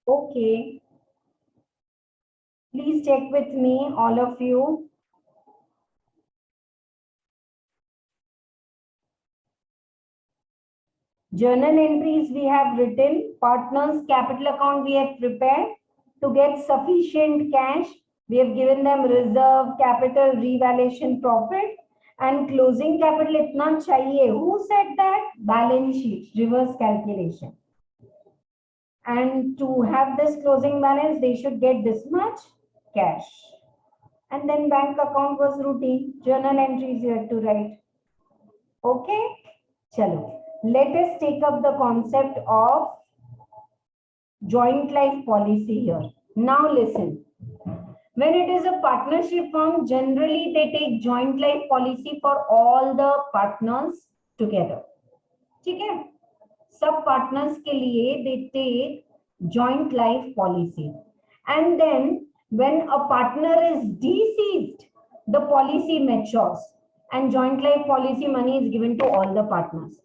Okay. Please check with me, all of you. Journal entries we have written, partners capital account we have prepared. To get sufficient cash, we have given them reserve, capital, revaluation, profit, and closing capital itna chahiye. Who said that? Balance sheet, reverse calculation. And to have this closing balance, they should get this much cash. And then bank account was routine. Journal entries you have to write. Okay? Chalo. Let us take up the concept of joint life policy here. Now listen. When it is a partnership firm, generally they take joint life policy for all the partners together. ठीक है? सब partners के लिए they take joint life policy. And then when a partner is deceased, the policy matures and joint life policy money is given to all the partners.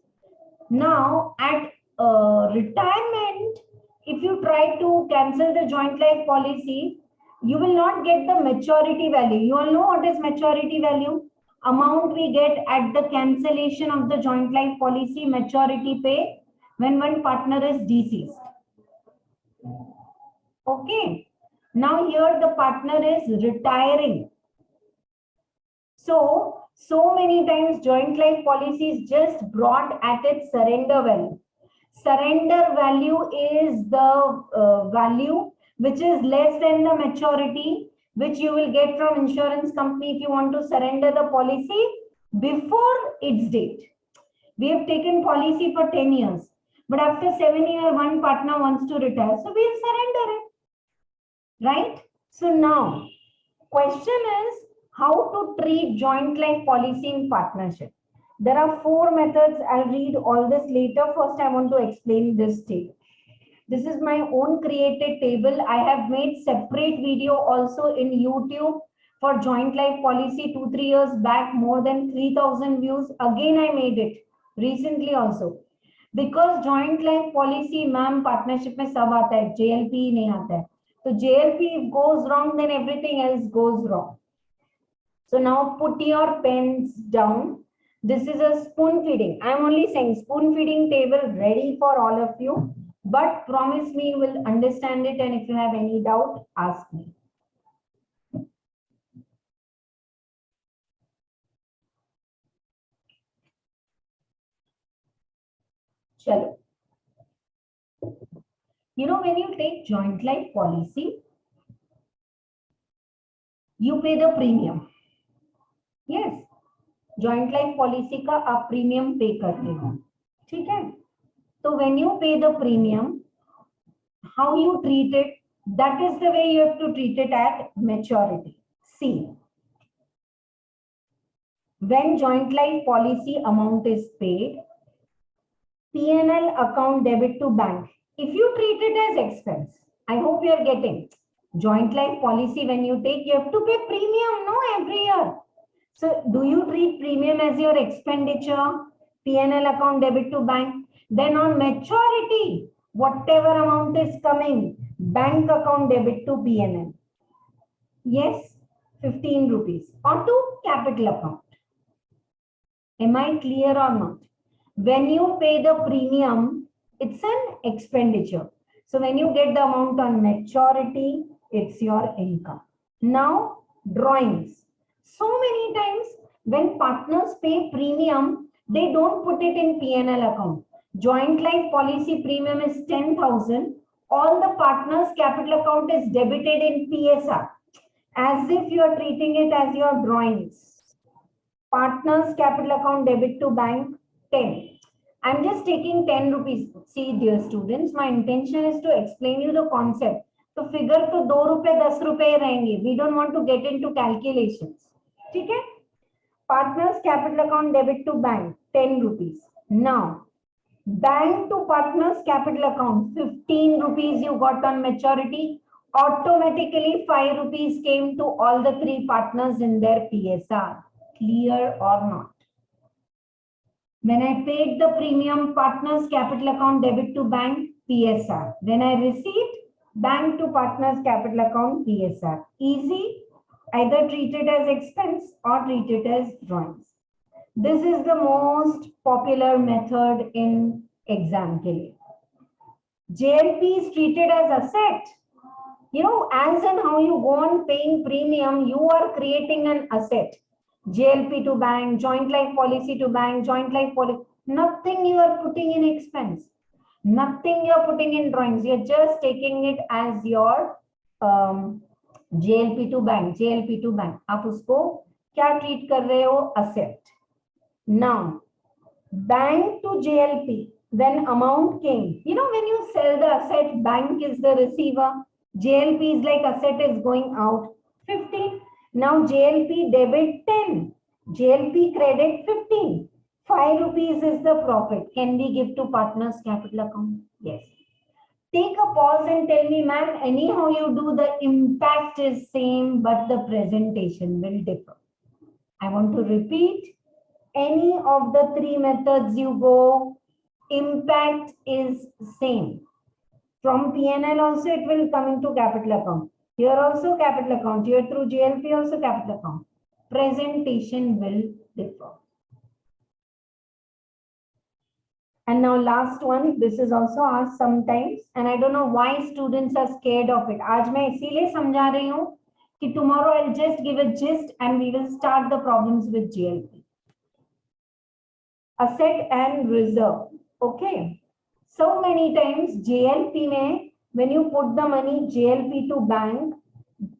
Now, at retirement, if you try to cancel the joint life policy, you will not get the maturity value. You all know what is maturity value? Amount we get at the cancellation of the joint life policy, maturity pay, when one partner is deceased. Okay. Now here the partner is retiring. So many times joint life policy is just brought at its surrender value. Surrender value is the value which is less than the maturity, which you will get from insurance company if you want to surrender the policy before its date. We have taken policy for 10 years, but after 7 years, one partner wants to retire. So we'll surrender it, right? So now, question is, how to treat joint life policy in partnership? There are 4 methods. I'll read all this later. First, I want to explain this table. This is my own created table. I have made separate video also in YouTube for joint life policy 2-3 years back, more than 3,000 views. Again, I made it recently also. Because joint life policy, ma'am, partnership में सब आता है, JLP ही नहीं आता है. So JLP goes wrong, then everything else goes wrong. So now put your pens down. This is a spoon feeding. I'm only saying spoon feeding table ready for all of you. But promise me you will understand it, and if you have any doubt, ask me. Chalo. You know, when you take joint life policy, you pay the premium. Yes. Joint life policy का आप premium pay करते हो. ठीक है? So when you pay the premium, how you treat it, that is the way you have to treat it at maturity. See, when joint life policy amount is paid, P&L account debit to bank. If you treat it as expense, I hope you are getting. Joint life policy, when you take, you have to pay premium, no, every year. So do you treat premium as your expenditure, P&L account debit to bank? Then on maturity, whatever amount is coming, bank account debit to P&L. Yes, 15 rupees or to capital account. Am I clear or not? When you pay the premium, it's an expenditure. So when you get the amount on maturity, it's your income. Now, drawings. So many times when partners pay premium, they don't put it in P&L account. Joint life policy premium is 10,000. All the partners' capital account is debited in PSR, as if you are treating it as your drawings. Partners' capital account debit to bank 10. I'm just taking 10 rupees. See, dear students, my intention is to explain you the concept. So figure to 2 रुपए 10 रुपए रहेंगे. We don't want to get into calculations. ठीक है? Partners capital account debit to bank 10 rupees. Now, bank to partners capital account 15 rupees you got on maturity. Automatically 5 rupees came to all the 3 partners in their PSR. Clear or not? When I paid the premium, partners capital account debit to bank, PSR. When I received, Bank to partners capital account PSR. Easy, either treat it as expense or treat it as drawings. This is the most popular method in exam ke liye. JLP is treated as asset. You know, as and how you go on paying premium, you are creating an asset. JLP to bank, joint life policy to bank, joint life policy. Nothing you are putting in expense. Nothing you are putting in drawings. You're just taking it as your JLP to bank, JLP to bank. आप उसको क्या treat कर रहे हो? Asset. Now, bank to JLP, when amount came, you know, when you sell the asset, bank is the receiver. JLP is like asset is going out 50. Now JLP debit 10, JLP credit 15. 5 rupees is the profit. Can we give to partners capital account? Yes. Take a pause and tell me, ma'am, anyhow you do, the impact is same, but the presentation will differ. I want to repeat, any of the three methods you go, impact is same. From P&L also it will come into capital account. Here also capital account. Here through JLP also capital account. Presentation will differ. And now last one, this is also asked sometimes, and I don't know why students are scared of it. आज मैं इसीलिए समझा रही हूँ कि tomorrow I'll just give a gist and we will start the problems with JLP. Asset and reserve. Okay. So many times JLP में, when you put the money JLP to bank,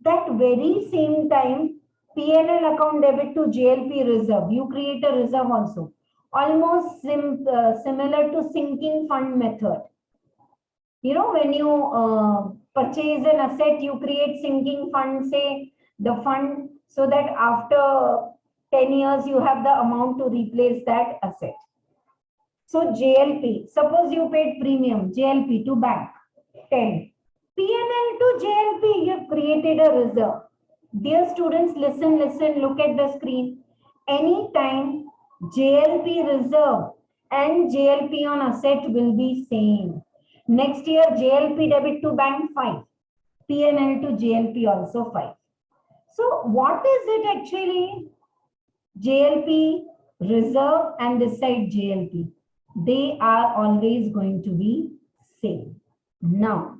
that very same time P&L account debit to JLP reserve. You create a reserve also. Almost similar to sinking fund method. You know, when you purchase an asset, you create sinking fund, say the fund, so that after 10 years you have the amount to replace that asset. So JLP, suppose you paid premium, JLP to bank, 10. P&L to JLP, you have created a reserve. Dear students, listen, look at the screen. Anytime JLP reserve and JLP on asset will be same. Next year, JLP debit to bank 5. P&L to JLP also 5. So what is it actually? JLP, reserve, and this side JLP. They are always going to be same. Now,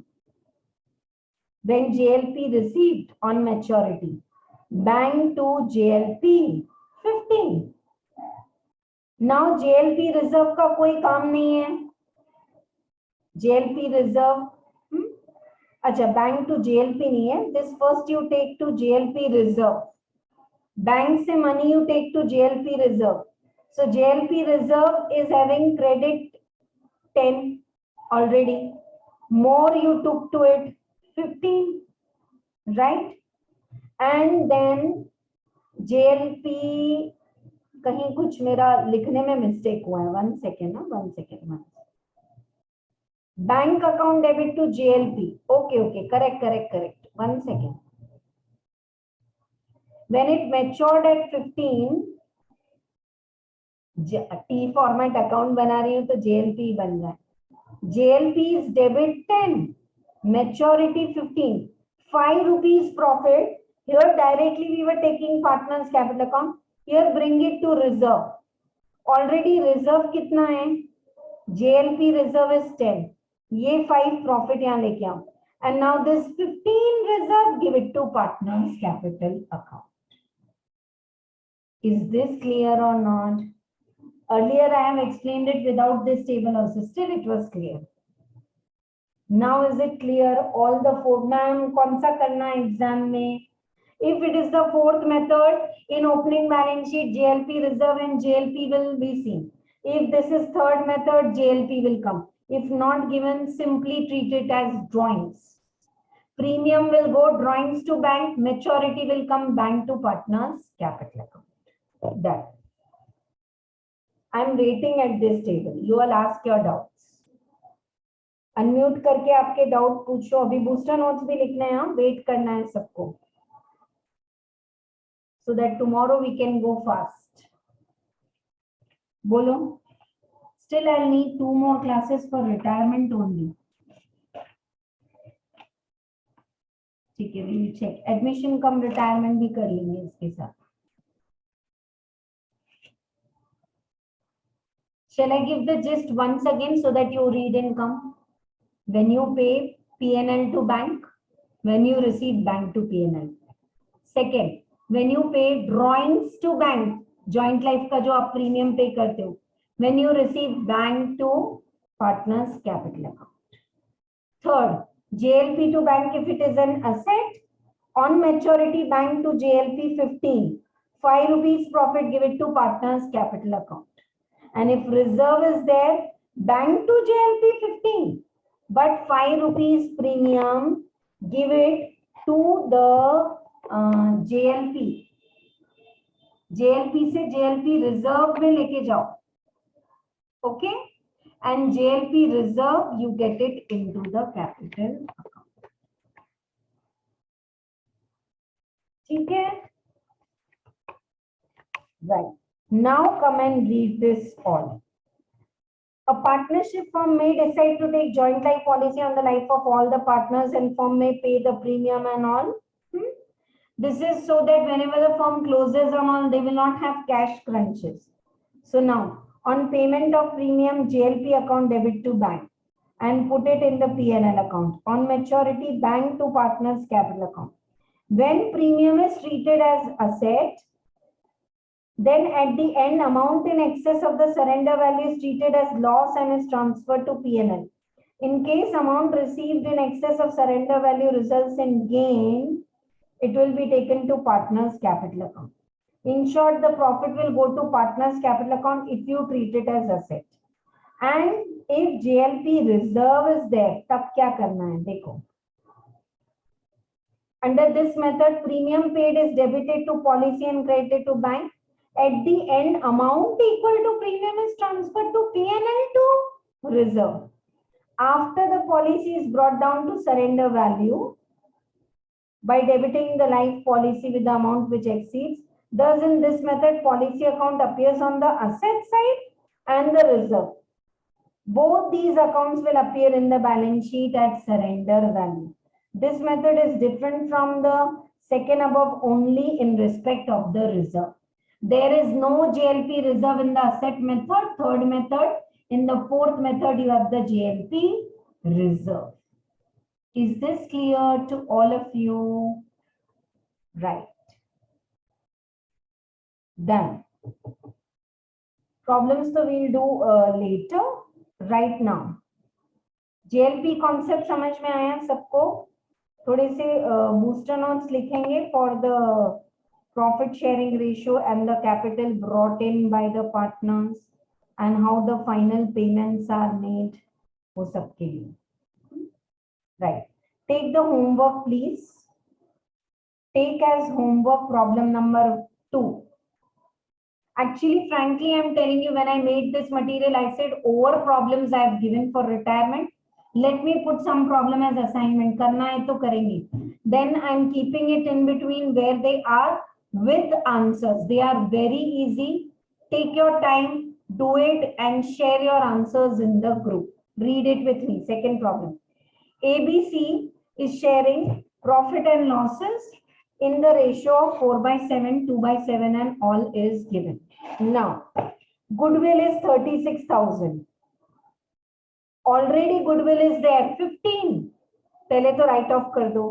when JLP received on maturity, bank to JLP 15. Now JLP reserve का कोई काम नहीं है. JLP reserve, अच्छा bank to JLP नहीं है. This first you take to JLP reserve. Bank से money you take to JLP reserve. So JLP reserve is having credit 10 already. More you took to it 15, right? And then JLP, कहीं कुछ मेरा लिखने में mistake हुआ है. 1 second ना, 1 second. Bank account debit to JLP. Okay, correct. 1 second. When it matured at 15, T format account बना रही हूँ तो JLP बन रहा है. JLP is debit 10, maturity 15, 5 rupees profit. Here directly we were taking partners capital account. Here bring it to reserve. Already reserve कितना है? JLP reserve is 10. ये 5 profit यहाँ लेके आओ. And now this 15 reserve, give it to partners capital account. Is this clear or not? Earlier I have explained it without this table also. Still it was clear. Now is it clear? All the four. Ma'am, कौन सा करना है exam में? If it is the fourth method, in opening balance sheet, JLP reserve and JLP will be seen. If this is third method, JLP will come. If not given, simply treat it as drawings. Premium will go drawings to bank, maturity will come bank to partners, capital account. Done. I am waiting at this table. You will ask your doubts. Unmute करके आपके doubt पूछो. अभी booster notes भी लिखने हैं, wait करना है सबको. So that tomorrow we can go fast. बोलो. Still I'll need 2 more classes for retirement only. ठीक है, we'll check. Admission कम retirement भी कर लेंगे इसके साथ. Shall I give the gist once again so that you read and come? When you pay P&L to bank, when you receive bank to P&L. Second, when you pay drawings to bank, joint life का जो आप premium pay करते हो, when you receive bank to partners capital account. Third, JLP to bank if it is an asset. On maturity, bank to JLP 15. 5 rupees profit, give it to partners capital account. And if reserve is there, bank to JLP 15. But 5 rupees premium, give it to the JLP. JLP से JLP reserve में लेके जाओ. Okay? And JLP reserve, you get it into the capital account. ठीक है? Right. Now come and read this all. A partnership firm may decide to take joint life policy on the life of all the partners, and firm may pay the premium and all. This is so that whenever the firm closes and all, they will not have cash crunches. So now, on payment of premium, JLP account debit to bank and put it in the P&L account. On maturity, bank to partners capital account. When premium is treated as asset, then at the end, amount in excess of the surrender value is treated as loss and is transferred to P&L. In case amount received in excess of surrender value results in gain, it will be taken to partners capital account. In short, the profit will go to partners capital account if you treat it as asset. And if JLP reserve is there, तब क्या करना है देखो. Under this method, premium paid is debited to policy and credited to bank. At the end, amount equal to premium is transferred to P&L to reserve. After the policy is brought down to surrender value by debiting the life policy with the amount which exceeds. Thus, in this method, policy account appears on the asset side and the reserve. Both these accounts will appear in the balance sheet at surrender value. This method is different from the second above only in respect of the reserve. There is no JLP reserve in the asset method, third method. In the fourth method, you have the JLP reserve. Is this clear to all of you? Right. Done. Problems so we'll do later. Right now. JLP concept समझ में आया सबको? थोड़े से booster notes लिखेंगे for the profit sharing ratio and the capital brought in by the partners and how the final payments are made. वो सबके लिए. Right. Take the homework, please. Take as homework problem number 2. Actually, frankly, I'm telling you, when I made this material, I said over problems I have given for retirement. Let me put some problem as assignment. Karna hai to karenge. Then I'm keeping it in between where they are with answers. They are very easy. Take your time, do it, and share your answers in the group. Read it with me. Second problem. ABC is sharing profit and losses in the ratio of 4/7, 2/7, and all is given. Now, goodwill is 36,000. Already goodwill is there, 15. पहले तो write off कर दो.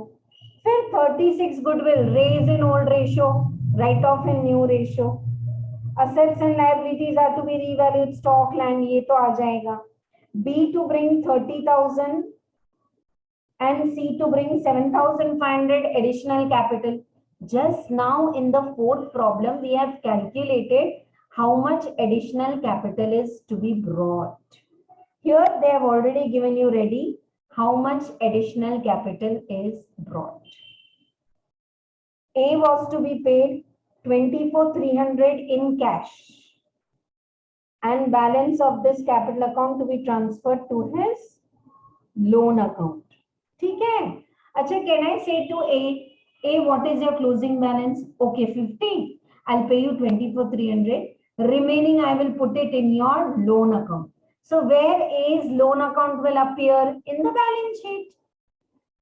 फिर 36 goodwill, raise in old ratio, write off in new ratio. Assets and liabilities are to be revalued, stock, land, ये तो आ जाएगा. B to bring 30,000. And C to bring 7,500 additional capital. Just now in the fourth problem, we have calculated how much additional capital is to be brought. Here they have already given you ready how much additional capital is brought. A was to be paid 24,300 in cash. And balance of this capital account to be transferred to his loan account. ठीक है. अच्छा, can I say to A, what is your closing balance? Okay, 50. I'll pay you 24,300. Remaining, I will put it in your loan account. So where A's loan account will appear in the balance sheet.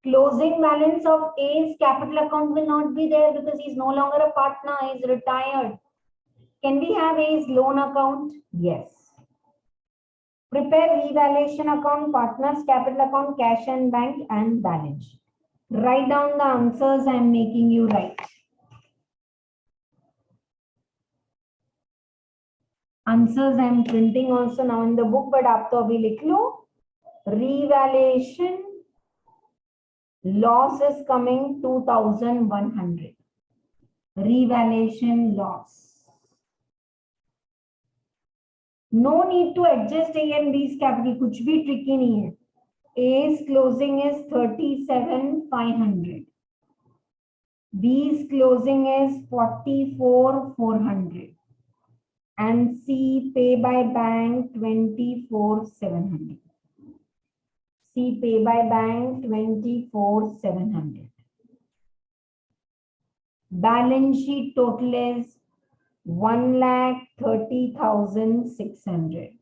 Closing balance of A's capital account will not be there because he's no longer a partner, he's retired. Can we have A's loan account? Yes. Prepare revaluation account, partners capital account, cash and bank, and balance sheet. Write down the answers I am making you write. Answers I am printing also now in the book, but आप तो अभी लिख लो. Revaluation loss is coming 2,100. Revaluation loss. No need to adjust A and B's capital. कुछ भी tricky नहीं है. A's closing is 37,500. B's closing is 44,400. And C pay by bank 24,700. C pay by bank 24,700. Balance sheet total is 1,30,600.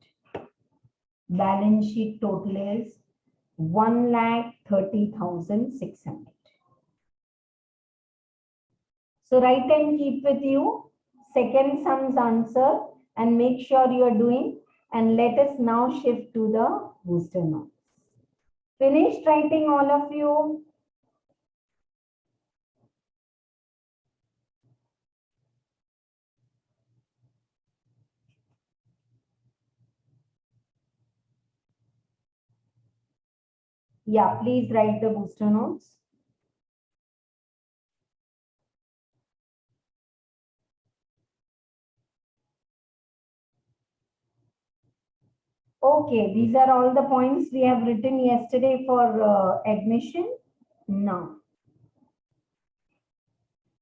Balance sheet total is 1,30,600. So write and keep with you second sum's answer and make sure you are doing, and let us now shift to the booster notes. Finished writing all of you? Yeah, please write the booster notes. Okay, these are all the points we have written yesterday for admission. Now,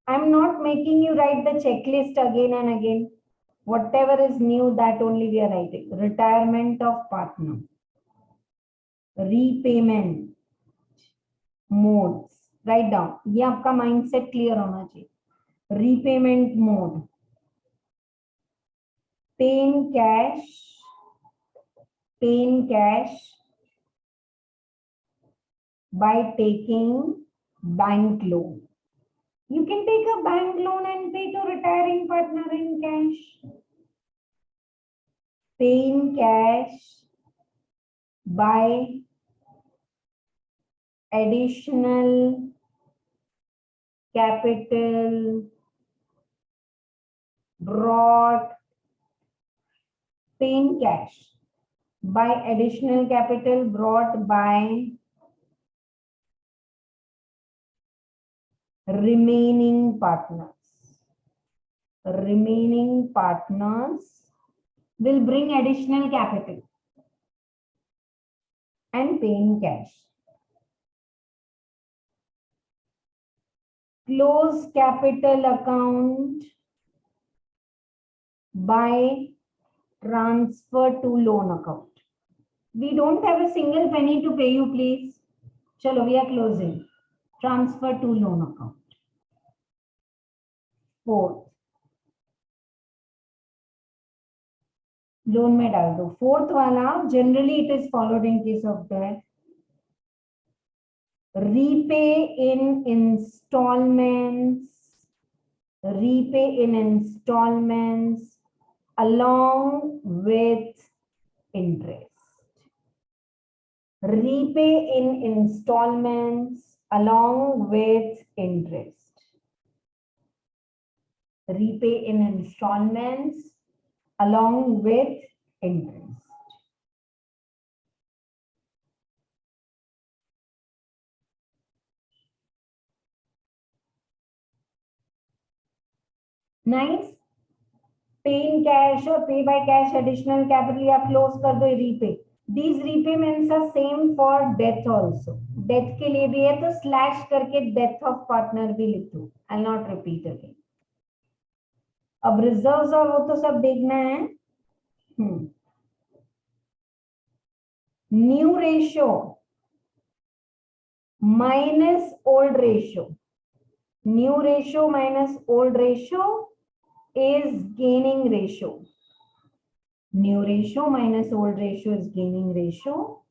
I'm not making you write the checklist again and again. Whatever is new, that only we are writing. Retirement of partner. Repayment modes. Write down. ये आपका mindset clear होना चाहिए. Repayment mode. Pay in cash. Pay in cash by taking bank loan. You can take a bank loan and pay to retiring partner in cash. Pay in cash by additional capital brought. Pay in cash by additional capital brought by remaining partners. Remaining partners will bring additional capital and pay in cash. Close capital account by transfer to loan account. We don't have a single penny to pay you, please. Chalo, we are closing. Transfer to loan account. Fourth, loan में डाल दो. Fourth वाला, generally it is followed in case of death. Repay in installments. Repay in installments along with interest. Repay in installments along with interest. Repay in installments along with interest. Nice. Pay in cash or pay by cash additional capital या close कर दो repay. These repayments are same for death also. Death के लिए भी है तो slash करके death of partner भी लिख दो. I'll not repeat again. अब reserves और वो तो सब देखना है. New ratio minus old ratio. New ratio minus old ratio is gaining ratio. New ratio minus old ratio is gaining ratio.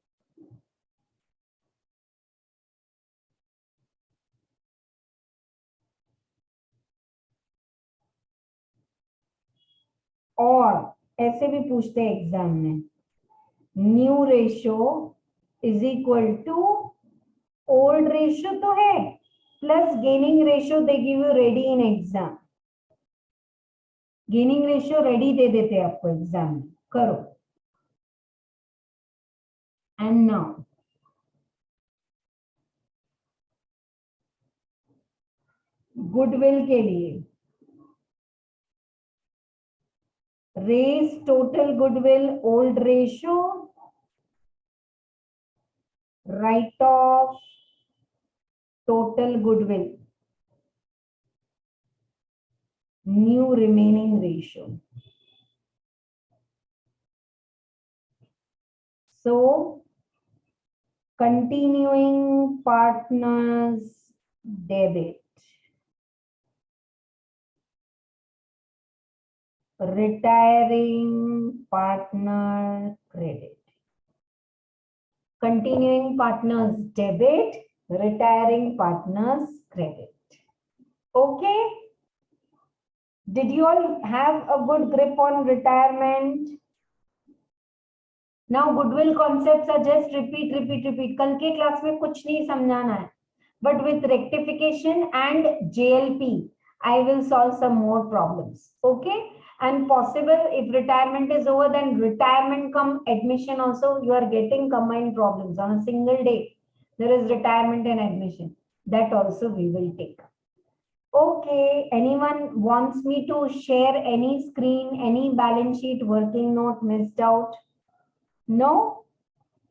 और ऐसे भी पूछते हैं एग्जाम में, new ratio is equal to old ratio तो है plus gaining ratio, they give you ready in exam, gaining ratio ready दे देते हैं आपको एग्जाम में, करो। एंड नाउ गुडविल के लिए, raise total goodwill old ratio, write off total goodwill, new remaining ratio. So continuing partners debit, retiring partner credit. Continuing partners debit, retiring partners credit. Okay? Did you all have a good grip on retirement? Now goodwill concepts are just repeat. कल के class में कुछ नहीं समझाना है. But with rectification and JLP, I will solve some more problems. Okay? And possible if retirement is over, then retirement come admission also, you are getting combined problems on a single day. There is retirement and admission. That also we will take. Okay, anyone wants me to share any screen, any balance sheet, working note missed out? No?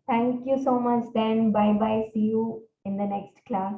Thank you so much then. Bye bye. See you in the next class.